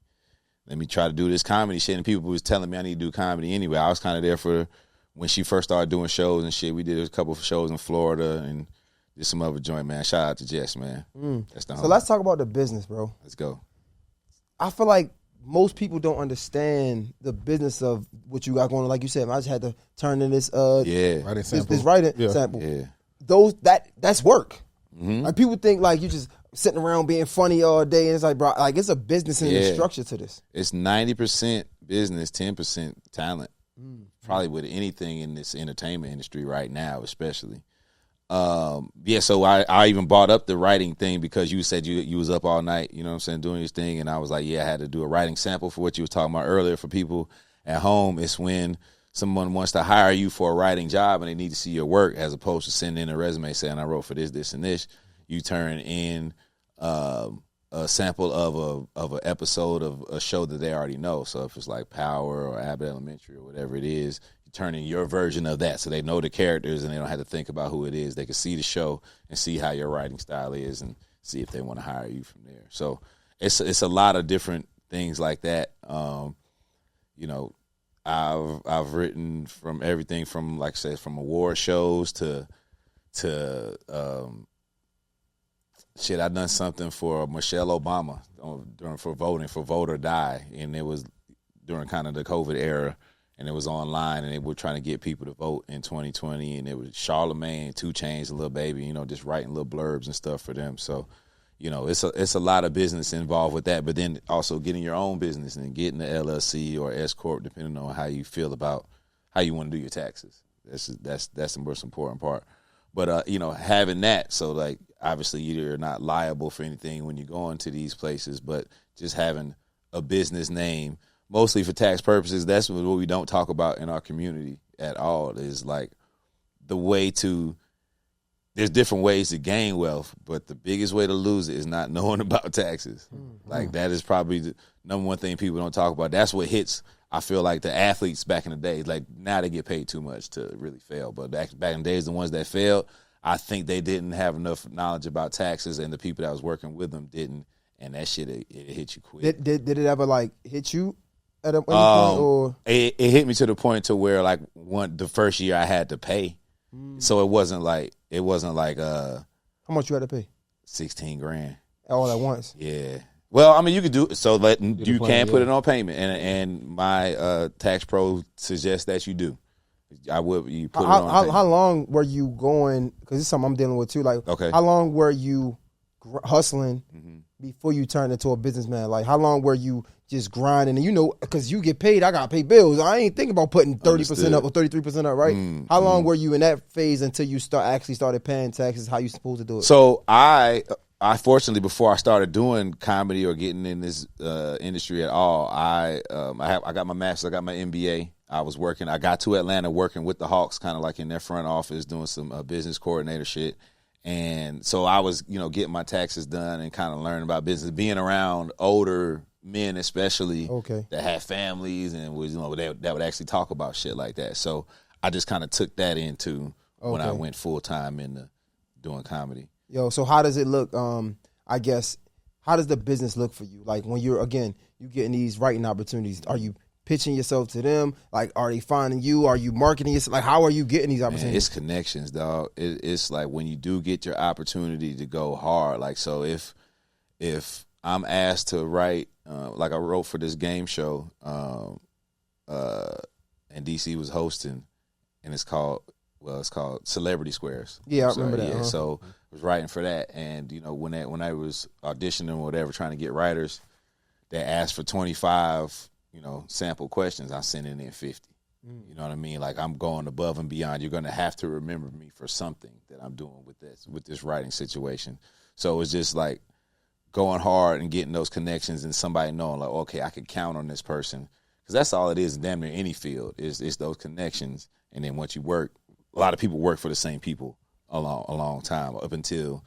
try to do this comedy shit. And people was telling me I need to do comedy anyway. I was kind of there for when she first started doing shows and shit. We did a couple of shows in Florida and did some other joint, man. Shout out to Jess, man. That's the so let's talk about the business, bro. Let's go. I feel like most people don't understand the business of what you got going on. Like you said, man, I just had to turn in this writing sample. This writing sample. Yeah. That's work. Like people think like you just sitting around being funny all day, and it's like, bro, like it's a business and a structure to this. It's 90% business, 10% talent. Probably with anything in this entertainment industry right now, especially. So I even brought up the writing thing because you said you was up all night, you know what I'm saying, doing this thing, and I was like, yeah, I had to do a writing sample for what you was talking about earlier. For people at home, it's when someone wants to hire you for a writing job and they need to see your work, as opposed to sending in a resume saying I wrote for this, this, and this. You turn in a sample of an episode of a show that they already know. So if it's like Power or Abbott Elementary or whatever it is, you turn in your version of that so they know the characters and they don't have to think about who it is. They can see the show and see how your writing style is and see if they want to hire you from there. So it's a lot of different things like that. I've written from everything from, like I said, from award shows to shit. I done something for Michelle Obama for voting for Vote or Die, and it was during kind of the COVID era, and it was online, and they were trying to get people to vote in 2020, and it was Charlamagne, 2 Chainz, and Lil Baby, just writing little blurbs and stuff for them. So, it's a lot of business involved with that, but then also getting your own business and getting the LLC or S Corp, depending on how you feel about how you want to do your taxes. That's the most important part. But having that, so like obviously you're not liable for anything when you go into these places, but just having a business name, mostly for tax purposes, that's what we don't talk about in our community at all. Is like there's different ways to gain wealth, but the biggest way to lose it is not knowing about taxes. Like that is probably the number one thing people don't talk about. That's what hits, I feel like, the athletes back in the day. Like now they get paid too much to really fail, but back in the days, the ones that failed, I think they didn't have enough knowledge about taxes, and the people that was working with them didn't, and that shit it hit you quick. Did it ever like hit you at any point, or it hit me to the point to where like the first year I had to pay, so it wasn't like how much you had to pay? $16,000 all at once. Yeah. Well, I mean, you could do so. You can put it on payment, and my tax pro suggests that you do. You put it on payment. How long were you going? Because it's something I'm dealing with too. Like, okay, how long were you hustling before you turned into a businessman? Like, how long were you just grinding? And because you get paid, I gotta pay bills. I ain't thinking about putting 30% up or 33% up, right? How long were you in that phase until you started paying taxes? How you supposed to do it? So I fortunately, before I started doing comedy or getting in this industry at all, I got my master's, I got my MBA. I got to Atlanta working with the Hawks, kind of like in their front office, doing some business coordinator shit. And so I was, getting my taxes done and kind of learning about business, being around older men especially Okay. that had families and was that would actually talk about shit like that. So I just kind of took that into when I went full time into doing comedy. Yo, so how does it look? I guess how does the business look for you? Like when you're you getting these writing opportunities, are you pitching yourself to them? Like, are they finding you? Are you marketing yourself? Like, how are you getting these opportunities? Man, it's connections, dog. It's like when you do get your opportunity to go hard. Like, so if I'm asked to write, like I wrote for this game show, and DC was hosting, and it's called Celebrity Squares. Yeah, I remember that. Yeah, so I was writing for that, and when I was auditioning or whatever, trying to get writers, they asked for 25. Sample questions, I'm sending in 50. You know what I mean? Like, I'm going above and beyond. You're going to have to remember me for something that I'm doing with this writing situation. So it's just like going hard and getting those connections and somebody knowing, like, okay, I can count on this person. Because that's all it is in damn near any field, is those connections. And then once you work, a lot of people work for the same people a long time, up until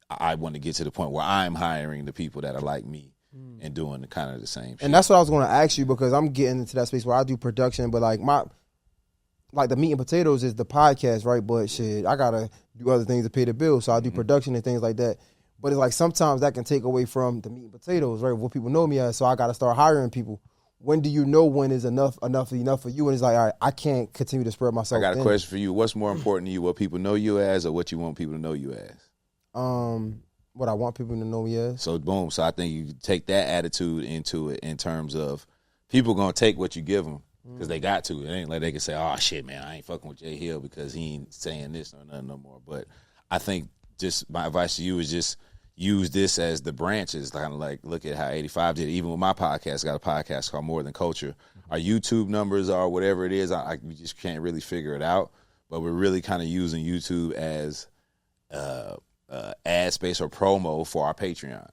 I want to get to the point where I'm hiring the people that are like me. And doing kind of the same shit. And that's what I was going to ask you, because I'm getting into that space where I do production, but like the meat and potatoes is the podcast, right? But shit, I got to do other things to pay the bills, so I do production and things like that. But it's like sometimes that can take away from the meat and potatoes, right? What people know me as, so I got to start hiring people. When do you know when is enough for you? And it's like, all right, I can't continue to spread myself. I got a question for you. What's more important to you, what people know you as, or what you want people to know you as? What I want people to know me as. So boom. So I think you take that attitude into it in terms of people gonna take what you give them because they got to. It ain't like they can say, "Oh shit, man, I ain't fucking with Jay Hill because he ain't saying this or nothing no more." But I think just my advice to you is just use this as the branches. Kind of like look at how 85 did. Even with my podcast, I got a podcast called More Than Culture. Our YouTube numbers are whatever it is. We just can't really figure it out. But we're really kind of using YouTube as ad space or promo for our Patreon,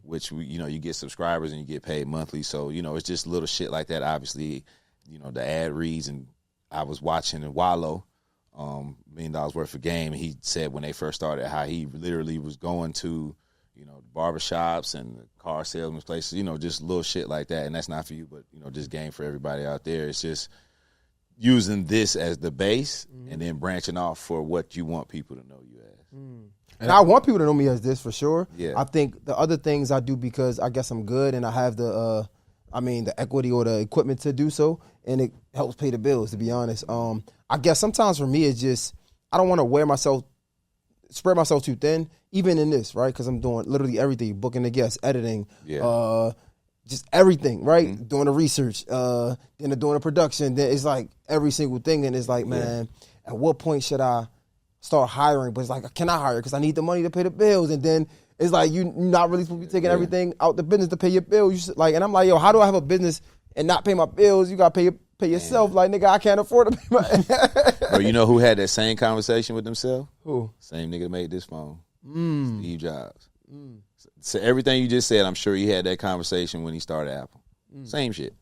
which you get subscribers and you get paid monthly. So it's just little shit like that. Obviously, the ad reads. And I was watching Wallow, $1 million worth of game, and he said when they first started how he literally was going to the barbershops and the car salesman places, just little shit like that. And that's not for you, but just game for everybody out there. It's just using this as the base and then branching off for what you want people to know you as. And I want people to know me as this for sure. Yeah. I think the other things I do because I guess I'm good and I have the equity or the equipment to do so, and it helps pay the bills, to be honest. I guess sometimes for me it's just I don't want to spread myself too thin, even in this, right? Because I'm doing literally everything, booking the guests, editing, just everything, right? Doing the research, then doing the production. Then it's like every single thing, and it's like, man, at what point should I start hiring? But it's like, can I hire? Because I need the money to pay the bills. And then it's like, you're not really supposed to be taking everything out the business to pay your bills. And I'm like, yo, how do I have a business and not pay my bills? You got to pay yourself. Like, nigga, I can't afford to pay my... Bro, you know who had that same conversation with themselves? Who? Same nigga that made this phone. Steve Jobs. So everything you just said, I'm sure he had that conversation when he started Apple. Same shit.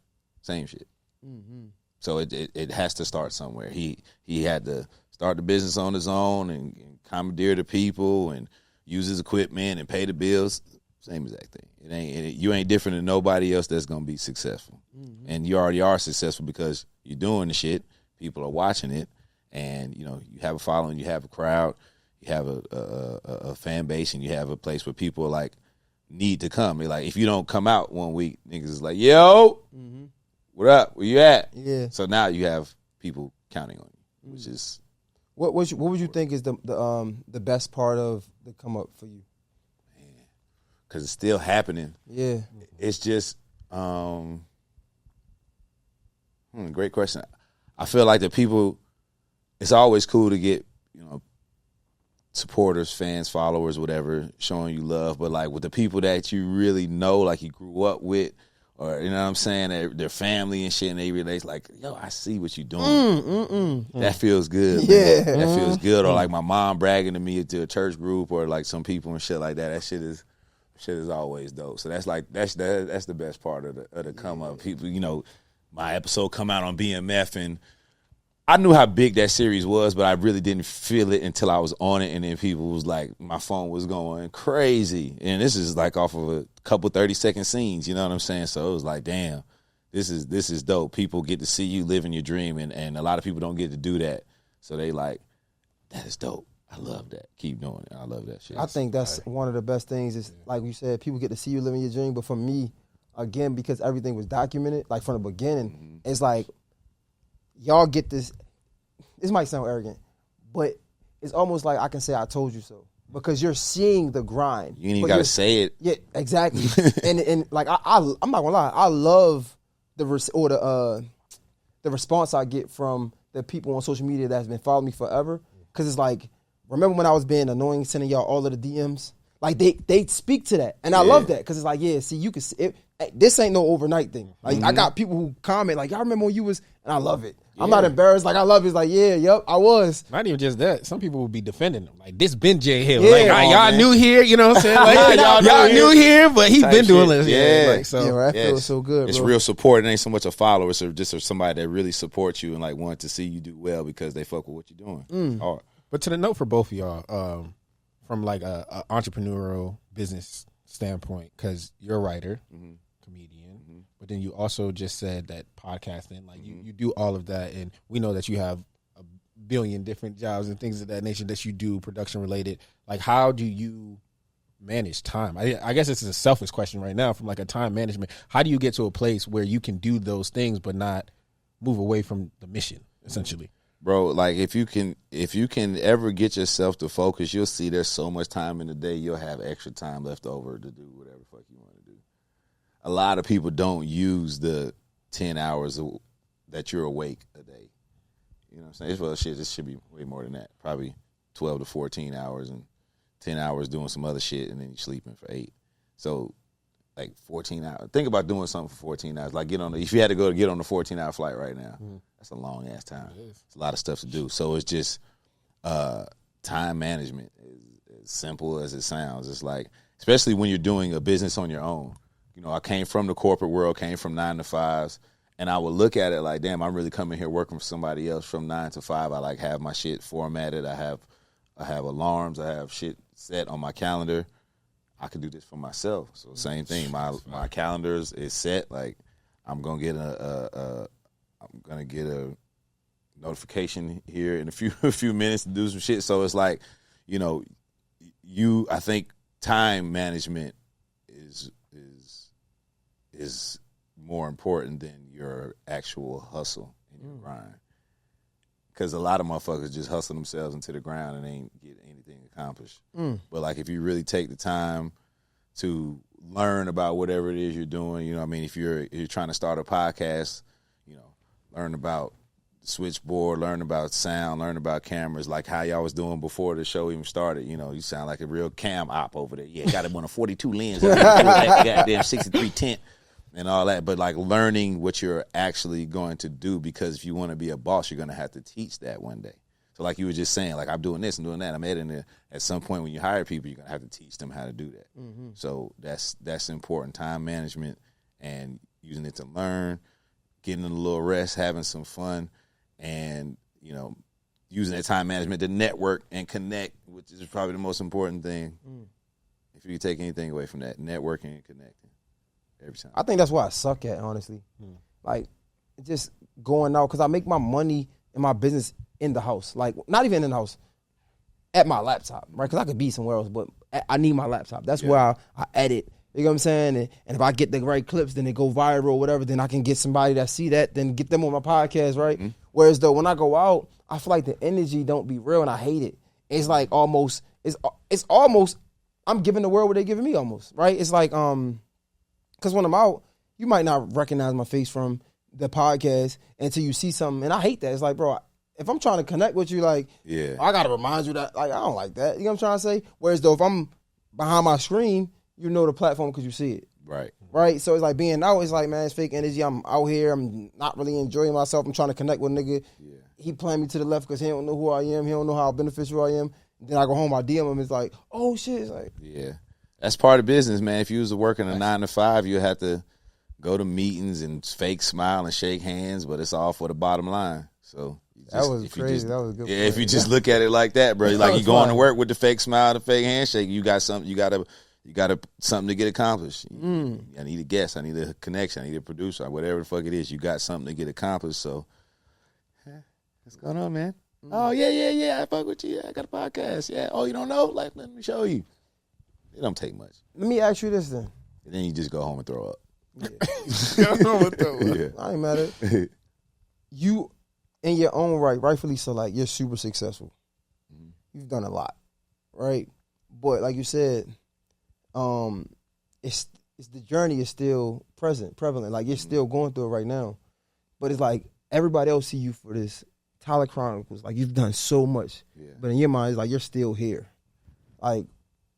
So it has to start somewhere. He had to start the business on his own and commandeer the people and use his equipment and pay the bills. Same exact thing. You ain't different than nobody else that's gonna be successful. And you already are successful because you're doing the shit. People are watching it, and you have a following, you have a crowd, you have a fan base, and you have a place where people like need to come. They're like, if you don't come out one week, niggas is like, yo, what up? Where you at? Yeah. So now you have people counting on you, which is. What would you think is the best part of the come up for you? Because it's still happening. Yeah. It's just great question. I feel like the people, it's always cool to get, supporters, fans, followers, whatever, showing you love. But like with the people that you really know, like you grew up with, or you know what I'm saying, their family and shit, and they relate like, yo, I see what you're doing. That feels good. Yeah. Man. That feels good. Or like my mom bragging to me to a church group, or like some people and shit like that. That shit is always dope. So that's the best part of the come up. People, my episode come out on BMF and I knew how big that series was, but I really didn't feel it until I was on it, and then people was like, my phone was going crazy. And this is like off of a couple 30-second scenes, you know what I'm saying? So it was like, damn, this is dope. People get to see you living your dream, and a lot of people don't get to do that. So they like, that is dope. I love that. Keep doing it. I love that shit. I think that's one of the best things is, like you said, people get to see you living your dream. But for me, again, because everything was documented, like from the beginning, it's like, y'all get this. This might sound arrogant, but it's almost like I can say I told you so because you're seeing the grind. You ain't even got to say it. Yeah, exactly. and like I'm not gonna lie, I love the response I get from the people on social media that's been following me forever. Because it's like, remember when I was being annoying, sending y'all all of the DMs? Like they speak to that, and I love that because it's like, yeah, see, you can see it. This ain't no overnight thing. Like I got people who comment like, y'all remember when you was, and I love it. I'm not embarrassed. Like I love it. It's like, yeah, yep, I was. Not even just that. Some people will be defending him. Like this been Jay Hill. Yeah. Like y'all knew here. You know what I'm saying? Like y'all knew here, but he been doing this. Yeah. Like, so Yeah, I feel so good. It's bro. real support. It ain't so much a follower. It's just somebody that really supports you and like want to see you do well because they fuck with what you're doing. It's hard. But to the note for both of y'all, from like a entrepreneurial business standpoint, because you're a writer, comedian, but then you also just said that podcasting, like you do all of that, and we know that you have a billion different jobs and things of that nature that you do production related. Like, how do you manage time? I guess this is a selfish question right now from like a time management. How do you get to a place where you can do those things but not move away from the mission, essentially? Bro, like if you can ever get yourself to focus, you'll see there's so much time in the day, you'll have extra time left over to do whatever the fuck you want to do. A lot of people don't use the 10 hours that you're awake a day. You know what I'm saying? Well, shit, this should be way more than that. Probably 12 to 14 hours and 10 hours doing some other shit, and then you're sleeping for 8. So, like 14 hours. Think about doing something for 14 hours. Like if you had to get on a 14-hour flight right now, that's a long ass time. It's a lot of stuff to do. So it's just time management is as simple as it sounds. It's like, especially when you're doing a business on your own. You know, I came from the corporate world, came from 9 to 5s, and I would look at it like, damn, I'm really coming here working for somebody else from 9 to 5. I like have my shit formatted. I have alarms. I have shit set on my calendar. I could do this for myself. So same thing. My calendar is set. Like I'm gonna get a notification here in a few minutes to do some shit. So it's like, you know, I think time management is more important than your actual hustle and your grind. Because a lot of motherfuckers just hustle themselves into the ground and ain't get anything accomplished. But like if you really take the time to learn about whatever it is you're doing, you know what I mean? If you're trying to start a podcast, you know, learn about the switchboard, learn about sound, learn about cameras, like how y'all was doing before the show even started. You know, you sound like a real cam op over there. Yeah, got him on a 42 lens, goddamn 63 tent. And all that, but like learning what you're actually going to do, because if you want to be a boss, you're going to have to teach that one day. So like you were just saying, like I'm doing this and doing that, I'm editing it. At some point when you hire people, you're going to have to teach them how to do that. So that's important, time management and using it to learn, getting a little rest, having some fun, and, you know, using that time management to network and connect, which is probably the most important thing. If you can take anything away from that, networking and connecting. Every time. I think that's why I suck at, honestly. Like, just going out, because I make my money in my business in the house. Like, not even in the house, at my laptop, right? Because I could be somewhere else, but I need my laptop. That's where I edit. You know what I'm saying? And if I get the right clips, then they go viral or whatever, then I can get somebody that see that, then get them on my podcast, right? Whereas, though, when I go out, I feel like the energy don't be real, and I hate it. It's like almost, it's almost, I'm giving the world what they're giving me almost, right? It's like, because when I'm out, you might not recognize my face from the podcast until you see something. And I hate that. It's like, bro, if I'm trying to connect with you, like, I got to remind you that, like, I don't like that. You know what I'm trying to say? Whereas, though, if I'm behind my screen, you know the platform because you see it. Right? So it's like being out, it's like, man, it's fake energy. I'm out here. I'm not really enjoying myself. I'm trying to connect with a nigga. He playing me to the left because he don't know who I am. He don't know how beneficial I am. Then I go home, I DM him. It's like, oh, shit. It's like, that's part of business, man. If you was working a 9 to 5, you have to go to meetings and fake smile and shake hands, but it's all for the bottom line. So That was crazy. That was a good. Yeah, if you just look at it like that, bro, like you going to work with the fake smile, the fake handshake, you got something. You got something to get accomplished. I need a guest. I need a connection. I need a producer. Whatever the fuck it is, you got something to get accomplished. So, what's going on, man? Oh yeah. I fuck with you. Yeah, I got a podcast. Yeah. Oh, you don't know? Like, let me show you. It don't take much. Let me ask you this then. And then you just go home and throw up. Yeah. I ain't mad at it. You, in your own right, rightfully so, like, you're super successful. You've done a lot, right? But like you said, it's the journey is still prevalent. Like, you're still going through it right now. But it's like everybody else see you for this Tyler Chronicles. Like, you've done so much. Yeah. But in your mind, it's like you're still here. Like,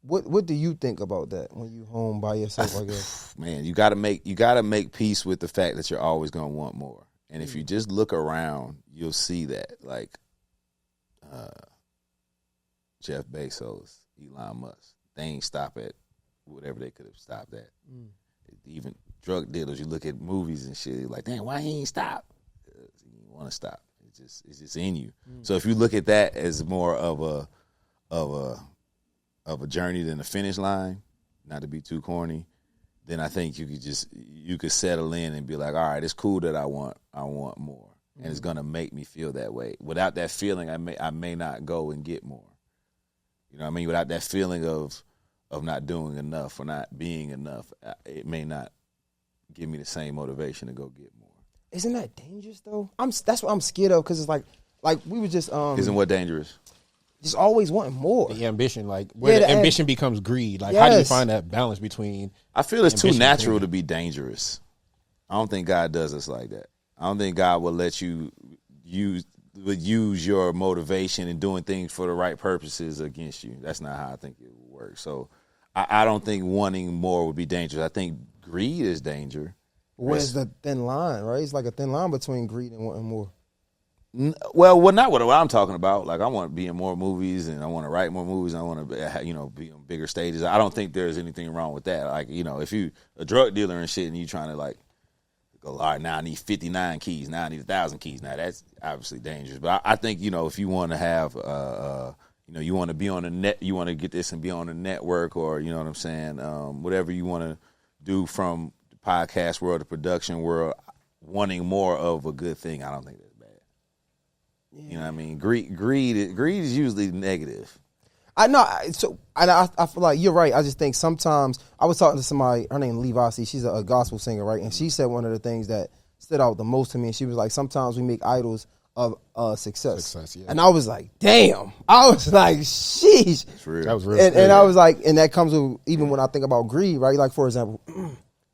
what do you think about that when you home by yourself, I guess? Man, you gotta make peace with the fact that you're always gonna want more. And if you just look around, you'll see that. Like Jeff Bezos, Elon Musk, they ain't stop at whatever they could have stopped at. Even drug dealers, you look at movies and shit, like, damn, why he ain't stop? He didn't want to stop. It's just in you. So if you look at that as more of a journey than a finish line, not to be too corny, then I think you could settle in and be like, all right, it's cool that I want more, and it's gonna make me feel that way. Without that feeling, I may not go and get more. You know what I mean? Without that feeling of not doing enough or not being enough, it may not give me the same motivation to go get more. Isn't that dangerous though? That's what I'm scared of, because it's like we were just Isn't what dangerous? Just always wanting more. The ambition, like where the ambition becomes greed. Like, how do you find that balance between? I feel it's too natural to be dangerous. I don't think God does us like that. I don't think God will let you use your motivation and doing things for the right purposes against you. That's not how I think it would work. So I don't think wanting more would be dangerous. I think greed is danger. Where's the thin line, right? It's like a thin line between greed and wanting more. Well, not what I'm talking about. Like, I want to be in more movies, and I want to write more movies, and I want to, be on bigger stages. I don't think there's anything wrong with that. Like, if you a drug dealer and shit, and you trying to like go, all right, now I need 59 keys, now I need 1,000 keys. Now that's obviously dangerous. But I think if you want to have, you want to be on the net, you want to get this and be on the network, or you know what I'm saying, whatever you want to do from the podcast world, the production world, wanting more of a good thing. I don't think that's bad. You know what I mean? Greed is usually negative. I know. So I feel like you're right. I just think sometimes I was talking to somebody. Her name Levasi. She's a gospel singer, right? And she said one of the things that stood out the most to me. And she was like, sometimes we make idols of success. Yeah. And I was like, damn. I was like, sheesh. That was real. And I was like, and that comes with, even when I think about greed, right? Like, for example,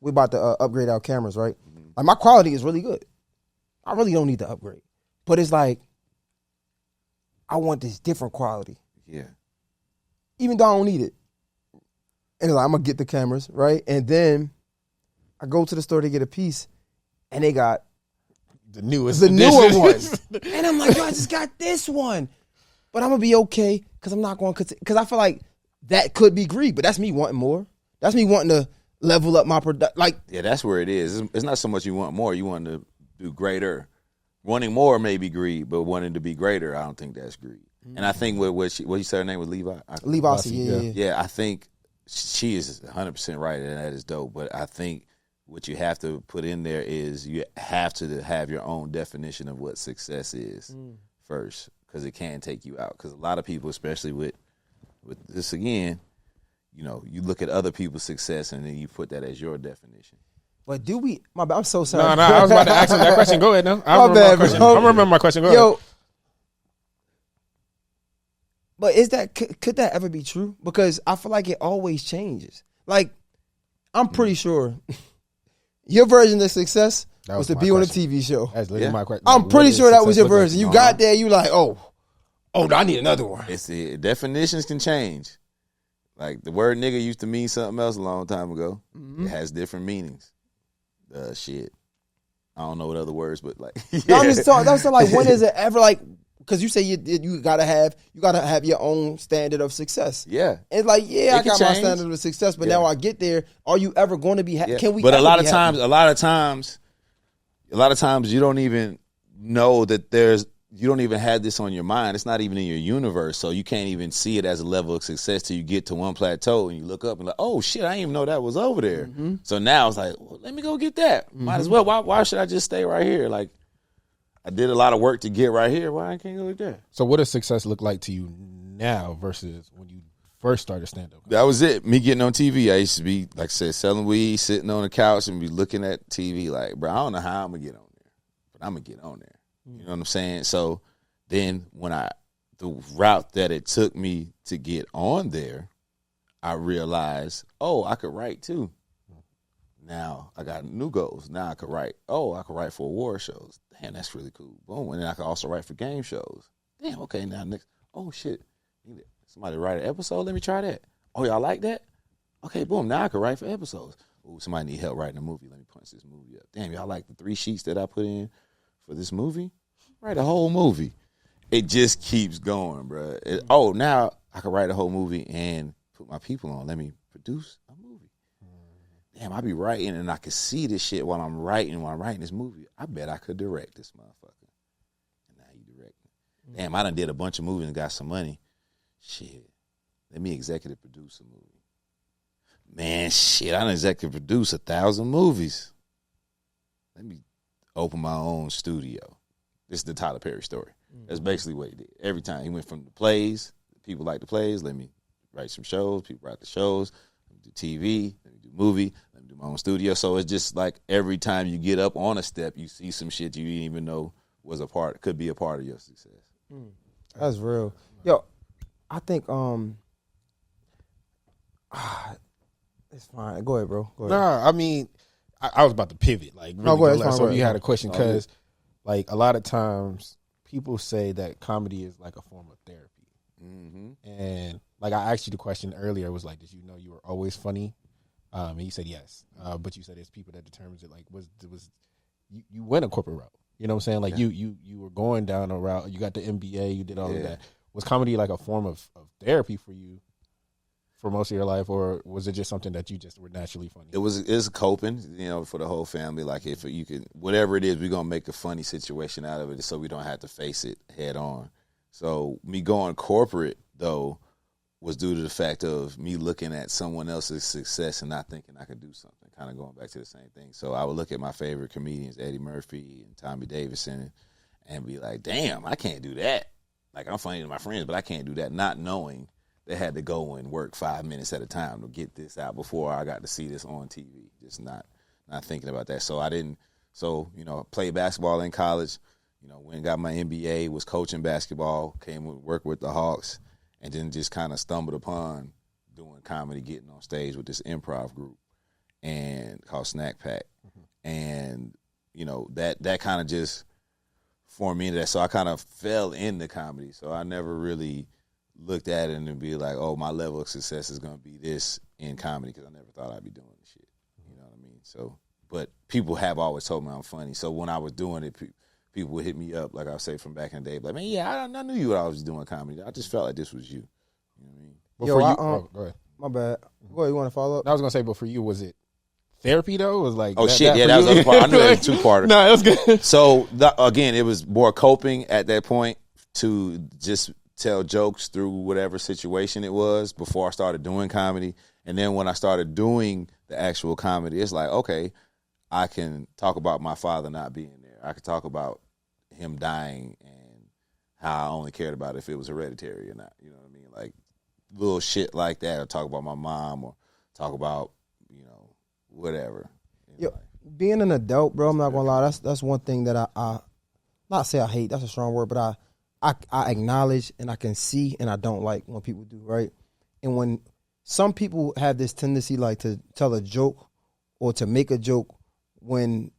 we're about to upgrade our cameras, right? Like, my quality is really good. I really don't need to upgrade. But it's like, I want this different quality. Yeah. Even though I don't need it. And it's like, I'm going to get the cameras, right? And then I go to the store to get a piece, and they got the newer ones. And I'm like, yo, I just got this one. But I'm going to be okay, because I'm not going to, because I feel like that could be greed, but that's me wanting more. That's me wanting to level up my product. Like, yeah, that's where it is. It's not so much you want more, you want to do greater. Wanting more may be greed, but wanting to be greater, I don't think that's greed. And I think what you said her name was Levasi, yeah. I think she is 100% right, and that is dope. But I think what you have to put in there is you have to have your own definition of what success is first, because it can take you out. Because a lot of people, especially with this again, you look at other people's success and then you put that as your definition. But do we? My bad. I'm so sorry. No, I was about to ask him that question. Go ahead now. I remember my question. Go ahead. But could that ever be true? Because I feel like it always changes. Like, I'm pretty sure your version of success was to be on a TV show. That's literally my question. I'm pretty sure that was your version. You got there, you like, oh, I need another one. It's the definitions can change. Like, the word nigga used to mean something else a long time ago. It has different meanings. Shit. I don't know what other words, but like, yeah. No, I'm just talking. That's like, when is it ever like? Because you say you gotta have your own standard of success. Yeah, it's like, I got my standard of success, but now I get there. Are you ever going to be happy? Can we? But a lot of times, you don't even know that there's you don't even have this on your mind. It's not even in your universe, so you can't even see it as a level of success till you get to one plateau and you look up and like, oh shit, I didn't even know that was over there. Mm-hmm. So now it's like, well, let me go get that. Might as well. Why should I just stay right here? Like, I did a lot of work to get right here. Why I can't go like that? So what does success look like to you now versus when you first started stand-up? That was it. Me getting on TV. I used to be, like I said, selling weed, sitting on the couch and be looking at TV like, bro, I don't know how I'm going to get on there, but I'm going to get on there. You know what I'm saying? So then the route that it took me to get on there, I realized, oh, I could write too. Now I got new goals. Now I could write. Oh, I could write for award shows. Damn, that's really cool. Boom. And then I could also write for game shows. Damn, okay, now next. Oh, shit. Somebody write an episode? Let me try that. Oh, y'all like that? Okay, boom. Now I could write for episodes. Oh, somebody need help writing a movie. Let me punch this movie up. Damn, y'all like the 3 sheets that I put in for this movie? Write a whole movie. It just keeps going, bro. Now I can write a whole movie and put my people on. Let me produce a movie. Damn, I be writing and I can see this shit while I'm writing this movie. I bet I could direct this motherfucker. And now you directing. Damn, I done did a bunch of movies and got some money. Shit. Let me executive produce a movie. Man, shit, I done executive produce 1,000 movies. Let me open my own studio. This is the Tyler Perry story. That's basically what he did. Every time he went from the plays, people like the plays, let me write some shows, people write the shows, let me do TV, let me do movie, let me do my own studio. So it's just like every time you get up on a step, you see some shit you didn't even know could be a part of your success. That's real. Yo, I think it's fine. Go ahead, bro. Go ahead. Nah, I mean, I was about to pivot. Like, really go ahead. Fine, so you had a question because, like, a lot of times people say that comedy is like a form of therapy. Mm-hmm. And like I asked you the question earlier, was like, did you know you were always funny? And you said yes, but you said it's people that determines it. Like, was you went a corporate route? You know what I'm saying? Like you were going down a route. You got the MBA. You did all of that. Was comedy like a form of therapy for you for most of your life, or was it just something that you just were naturally funny? It's coping, for the whole family. Like, if you can, whatever it is, we're gonna make a funny situation out of it, so we don't have to face it head on. So me going corporate though was due to the fact of me looking at someone else's success and not thinking I could do something. Kind of going back to the same thing. So I would look at my favorite comedians, Eddie Murphy and Tommy Davidson, and be like, "Damn, I can't do that." Like, I'm funny to my friends, but I can't do that. Not knowing they had to go and work 5 minutes at a time to get this out before I got to see this on TV. Just not thinking about that. So I didn't. So played basketball in college. Went and got my MBA. Was coaching basketball. Came to work with the Hawks, and then just kind of stumbled upon doing comedy, getting on stage with this improv group and called Snack Pack, and that kind of just formed me into that. So I kind of fell into comedy. So I never really looked at it and be like, oh, my level of success is going to be this in comedy, because I never thought I'd be doing this shit. You know what I mean? So, but people have always told me I'm funny. So when I was doing it, people would hit me up, like I say from back in the day, like, man, yeah, I knew you when I was doing comedy. I just felt like this was you. You know what I mean? Before go ahead. My bad. Go ahead. You want to follow up? I was gonna say, but for you, was it therapy though? It was like, that was the other part. I knew that was 2-parter. No, that's good. So again, it was more coping at that point to just tell jokes through whatever situation it was before I started doing comedy. And then when I started doing the actual comedy, it's like, okay, I can talk about my father not being there. I could talk about him dying and how I only cared about if it was hereditary or not. You know what I mean? Like little shit like that. Or talk about my mom, or talk about, whatever. Being an adult, bro, I'm not gonna lie, that's one thing that I not say I hate, that's a strong word, but I acknowledge and I can see and I don't like when people do, right? And when some people have this tendency like to tell a joke or to make a joke when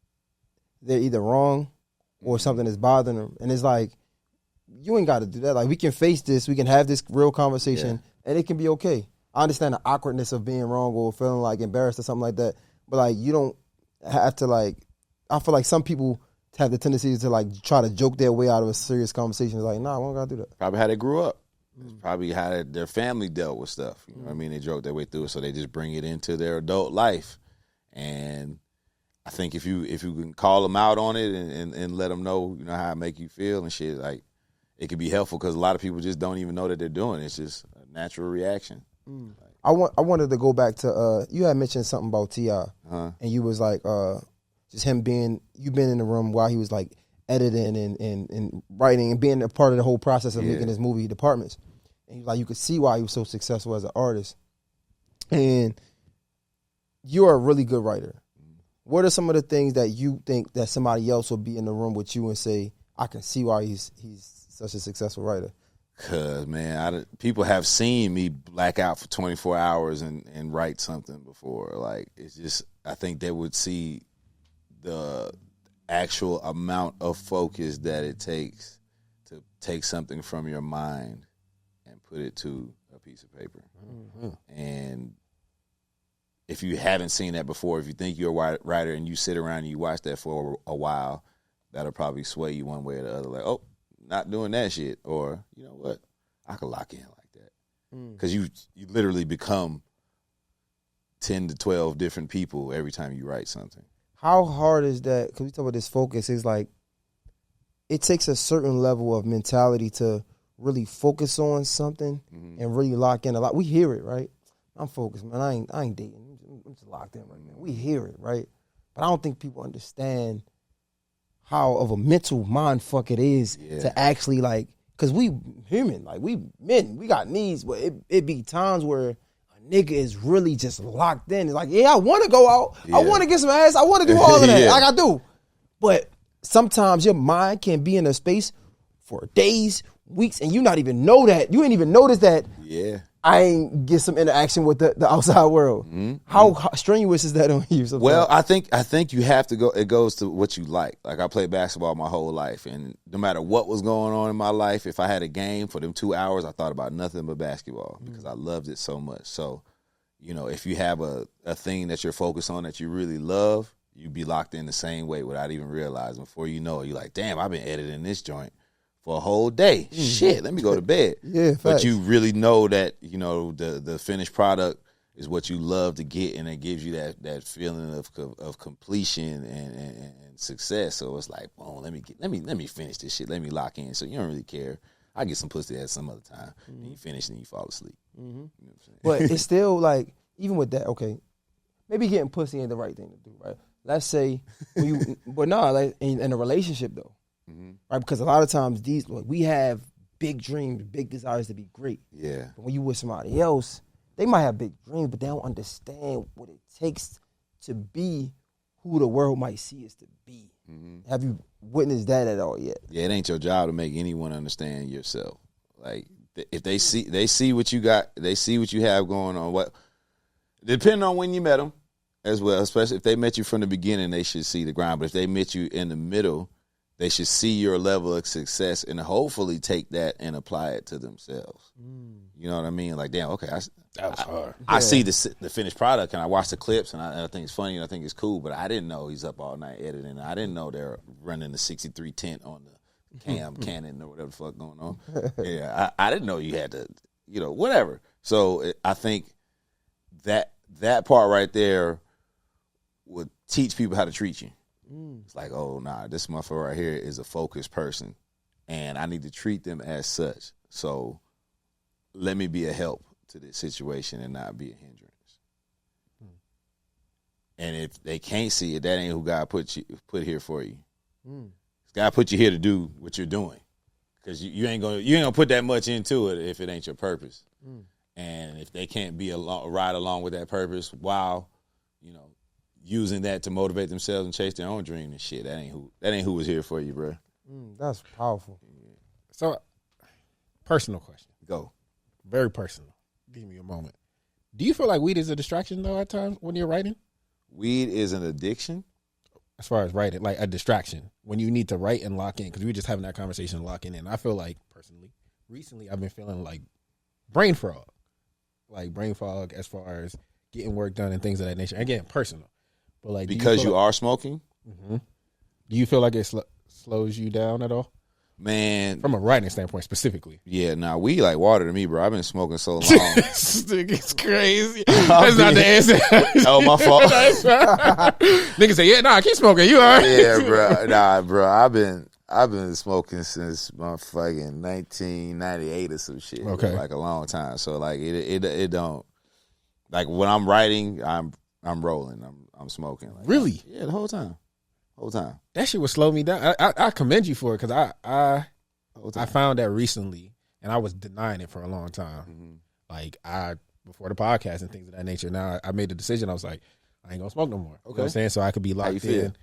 they're either wrong or something is bothering them. And it's like, you ain't got to do that. Like, we can face this. We can have this real conversation, and it can be okay. I understand the awkwardness of being wrong or feeling like embarrassed or something like that. But, like, you don't have to, like, I feel like some people have the tendency to, like, try to joke their way out of a serious conversation. It's like, nah, I don't got to do that. Probably how they grew up. It's probably how their family dealt with stuff. You know what I mean? They joked their way through it, so they just bring it into their adult life. And I think if you can call them out on it and let them know, how it make you feel and shit, like it could be helpful because a lot of people just don't even know that they're doing it. It's just a natural reaction. I wanted to go back to you had mentioned something about T.I. And you was like just him you been in the room while he was like editing and writing and being a part of the whole process of making his movie Departments. And like you could see why he was so successful as an artist. And you're a really good writer. What are some of the things that you think that somebody else will be in the room with you and say, I can see why he's such a successful writer? Cause man, people have seen me black out for 24 hours and write something before. Like it's just, I think they would see the actual amount of focus that it takes to take something from your mind and put it to a piece of paper. And if you haven't seen that before, if you think you're a writer and you sit around and you watch that for a while, that'll probably sway you one way or the other. Like, oh, not doing that shit. Or, you know what? I could lock in like that. Because you literally become 10 to 12 different people every time you write something. How hard is that? Because we talk about this focus. It's like it takes a certain level of mentality to really focus on something and really lock in a lot. We hear it, right? I'm focused, man. I ain't dating. I'm just locked in right now. We hear it, right? But I don't think people understand how of a mental mind fuck it is to actually like, because we human, like we men, we got needs, but it be times where a nigga is really just locked in. It's like, yeah, I want to go out. I want to get some ass. I want to do all of that. Like I do. But sometimes your mind can be in a space for days, weeks, and you not even know that. You ain't even notice that. Yeah. I ain't get some interaction with the outside world. How strenuous is that on you? Sometimes? Well, I think you have to go. It goes to what you like. Like I played basketball my whole life, and no matter what was going on in my life, if I had a game for them 2 hours, I thought about nothing but basketball because I loved it so much. So, if you have a thing that you're focused on that you really love, you be locked in the same way without even realizing. Before you know it, you're like, damn, I've been editing this joint for a whole day. Shit, let me go to bed. But you really know that, the finished product is what you love to get, and it gives you that feeling of completion and success. So it's like, oh, let me finish this shit. Let me lock in. So you don't really care. I get some pussy at some other time. And you finish and you fall asleep. You know what I'm saying? But it's still like, even with that, okay, maybe getting pussy ain't the right thing to do, right? Let's say, like in a relationship though. Right, because a lot of times we have big dreams, big desires to be great. Yeah. But when you with somebody else, they might have big dreams, but they don't understand what it takes to be who the world might see us to be. Have you witnessed that at all yet? Yeah, it ain't your job to make anyone understand yourself. Like if they see what you got, they see what you have going on. What depending on when you met them as well, especially if they met you from the beginning, they should see the grind. But if they met you in the middle, they should see your level of success and hopefully take that and apply it to themselves. You know what I mean? Like, damn, okay, that was hard. I see the finished product and I watch the clips and I think it's funny and I think it's cool, but I didn't know he's up all night editing. I didn't know they're running the 63 tint on the Canon or whatever the fuck going on. Yeah, I didn't know you had to, whatever. So I think that part right there would teach people how to treat you. It's like, oh, nah, this motherfucker right here is a focused person, and I need to treat them as such. So let me be a help to this situation and not be a hindrance. And if they can't see it, that ain't who God put here for you. God put you here to do what you're doing, because you ain't gonna put that much into it if it ain't your purpose. And if they can't be ride along with that purpose while, using that to motivate themselves and chase their own dream and shit, that ain't who was here for you, bro. That's powerful. So, personal question. Go. Very personal. Give me a moment. Do you feel like weed is a distraction though at times when you're writing? Weed is an addiction? As far as writing, like a distraction when you need to write and lock in, because we were just having that conversation locking in. I feel like personally, recently I've been feeling like brain fog as far as getting work done and things of that nature. Again, personal. But like, because you are smoking? Do you feel like it slows you down at all? Man, from a writing standpoint specifically. Yeah, nah, weed like water to me, bro. I've been smoking so long. It's crazy. That's not the answer. Oh, my fault. Niggas say, yeah, nah, keep smoking. You all right? Yeah, bro. Nah, bro. I've been smoking since motherfucking 1998 or some shit. Okay, like a long time. So like it don't, like when I'm writing, I'm rolling. I'm smoking. Like, really? Yeah, the whole time. That shit would slow me down. I commend you for it because I found that recently and I was denying it for a long time. Mm-hmm. Like before the podcast and things of that nature. Now I made the decision. I was like, I ain't gonna smoke no more. Okay. You know what I'm saying? So I could be locked feel? in.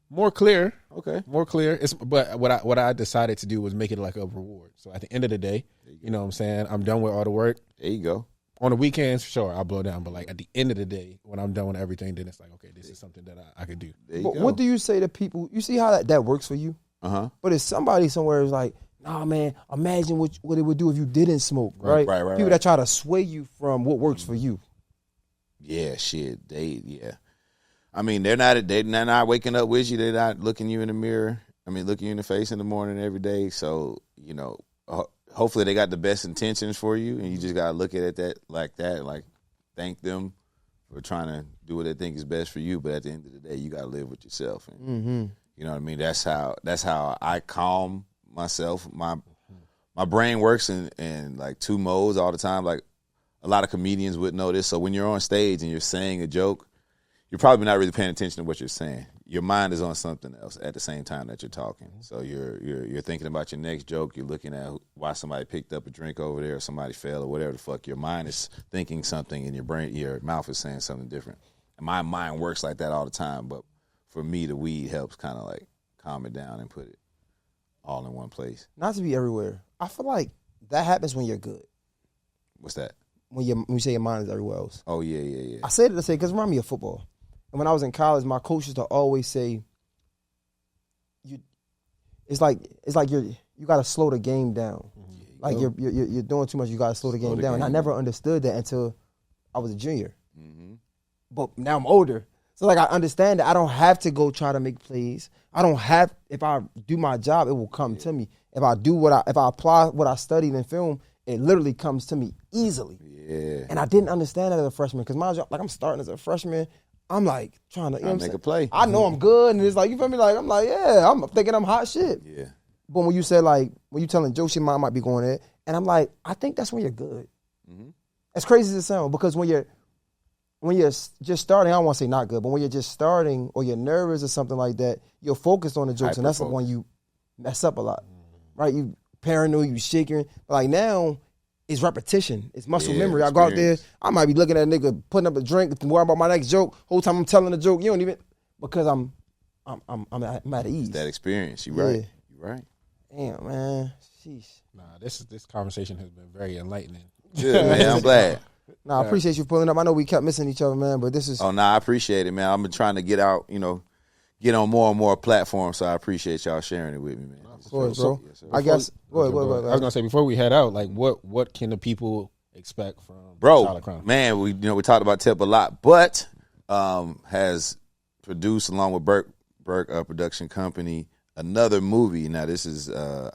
More clear. Okay. More clear. But what I decided to do was make it like a reward. So at the end of the day, you know what I'm saying? I'm done with all the work. There you go. On the weekends, sure, I'll blow down. But like at the end of the day, when I'm done with everything, then it's like, okay, this is something that I could do. But what do you say to people? You see how that works for you? Uh-huh. But if somebody somewhere is like, nah, man, imagine what it would do if you didn't smoke, right? Right. People that try to sway you from what works for you. Yeah, shit. I mean, they're not waking up with you. They're not looking you in the mirror. I mean, looking you in the face in the morning every day. So, you know, hopefully they got the best intentions for you, and you just got to look at it like thank them for trying to do what they think is best for you. But at the end of the day, you got to live with yourself. And, you know what I mean? That's how I calm myself. My brain works in like two modes all the time. Like a lot of comedians would know this. So when you're on stage and you're saying a joke, you're probably not really paying attention to what you're saying. Your mind is on something else at the same time that you're talking. So you're thinking about your next joke. You're looking at why somebody picked up a drink over there or somebody fell or whatever the fuck. Your mind is thinking something and your mouth is saying something different. And my mind works like that all the time. But for me, the weed helps kind of like calm it down and put it all in one place. Not to be everywhere. I feel like that happens when you're good. What's that? When you say your mind is everywhere else. Oh, yeah. I say it to say, because it reminds me of football. And when I was in college, my coach used to always say, it's like you got to slow the game down. Like you're doing too much. You got to slow the game down. And I never understood that until I was a junior. Mm-hmm. But now I'm older, so like I understand that I don't have to go try to make plays. I don't have. If I do my job, it will come to me. If I apply what I studied in film, it literally comes to me easily. Yeah. And I didn't understand that as a freshman because my job, like I'm starting as a freshman. I'm like trying to make a play. I know I'm good, and it's like, you feel me? Like I'm like, yeah, I'm thinking I'm hot shit. Yeah. But when you said like when you telling jokes, your mind might be going there, and I'm like, I think that's when you're good. Mm-hmm. As crazy as it sounds, because when you're just starting, I don't want to say not good, but when you're just starting or you're nervous or something like that, you're focused on the jokes, and that's the one you mess up a lot, right? You paranoid, you shaking. But like now, it's repetition. It's muscle memory. I go out there, I might be looking at a nigga putting up a drink, worrying about my next joke. Whole time I'm telling the joke, you don't even, because I'm at ease. It's that experience. You right. You right. Damn, man. Sheesh. Nah, this conversation has been very enlightening. Good, man. I'm glad. Nah, I appreciate you pulling up. I know we kept missing each other, man, but this is. Oh, nah, I appreciate it, man. I've been trying to get out, get on more and more platforms, so I appreciate y'all sharing it with me, man. Of course, bro. Yes, I guess. Go ahead. I was gonna say before we head out, like what can the people expect from Bro? Man, we talked about Tip a lot, but has produced along with Burke production company another movie. Now this is a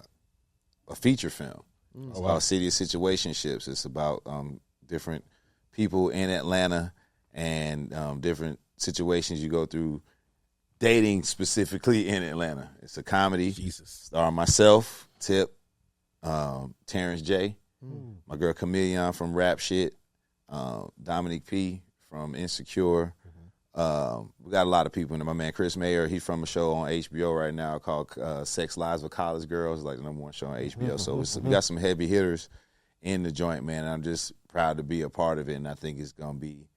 feature film. It's about City of Situationships. It's about different people in Atlanta and different situations you go through. Dating specifically in Atlanta. It's a comedy. Starring myself, Tip, Terrence J, my girl Chameleon from Rap Shit, Dominic P from Insecure. We got a lot of people in there. My man Chris Mayer, he's from a show on HBO right now called Sex Lives with College Girls. It's like the #1 show on HBO. So we got some heavy hitters in the joint, man. And I'm just proud to be a part of it, and I think it's gonna be.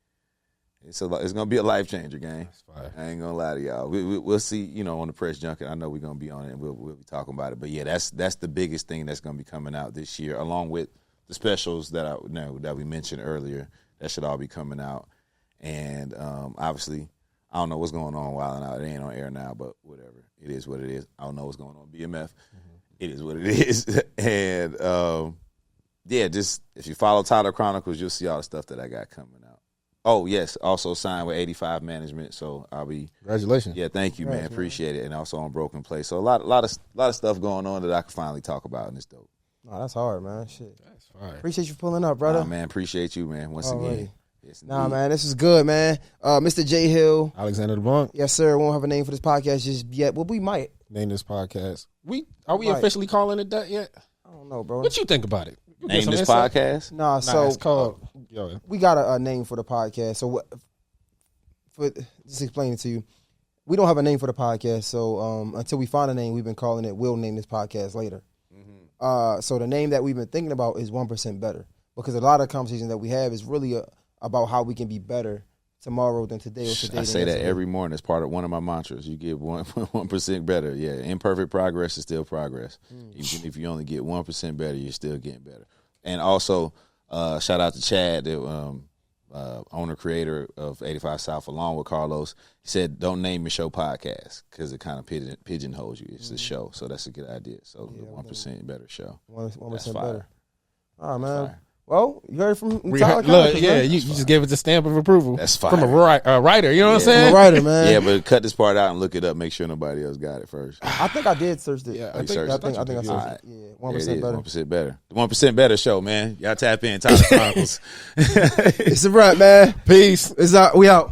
It's gonna be a life changer, gang. I ain't gonna lie to y'all. We'll see, on the press junket. I know we're gonna be on it, and we'll be talking about it. But yeah, that's the biggest thing that's gonna be coming out this year, along with the specials that we mentioned earlier. That should all be coming out. And obviously, I don't know what's going on WildNOut. It ain't on air now, but whatever. It is what it is. I don't know what's going on BMF. It is what it is. And just if you follow Tyler Chronicles, you'll see all the stuff that I got coming out. Oh yes, also signed with 85 Management. So I'll be. Congratulations. Yeah, thank you, man. Appreciate it. And also on Broken Place. So a lot of stuff going on that I can finally talk about, and it's dope. Oh, that's hard, man. Shit. That's fine. Appreciate you pulling up, brother. Nah, man, appreciate you, man. Once again. Yes, nah, man, this is good, man. Mr. J Hill, Alexander DeBlanc. Yes, sir. We won't have a name for this podcast just yet, but we might Name this podcast. Are we officially calling it that yet? I don't know, bro. What you think about it? Name this podcast? Nah, so it's called. We got a name for the podcast. So what? For just explaining to you, we don't have a name for the podcast. So until we find a name, we've been calling it. We'll name this podcast later. So the name that we've been thinking about is 1% Better, because a lot of conversations that we have is really about how we can be better tomorrow than today or today. I say that every morning. It's part of one of my mantras. You get 1% better. Yeah, imperfect progress is still progress. Even if you only get 1% better, you're still getting better. And also, shout out to Chad, the owner creator of 85 South, along with Carlos. He said, "Don't name your show podcast because it kind of pigeonholes you. It's a show, so that's a good idea. So the 1% Better show. 1% better. All right, man. Well, you heard from Tyler. Look, you just gave it the stamp of approval. That's fine. From a writer. You know what I'm saying? From a writer, man. Yeah, but cut this part out and look it up. Make sure nobody else got it first. I think I did search it. Yeah, I think I searched it. Yeah, 1% better. 1% better. The 1% Better show, man. Y'all tap in. Tyler Chronicles. It's a wrap, man. Peace. It's out. We out.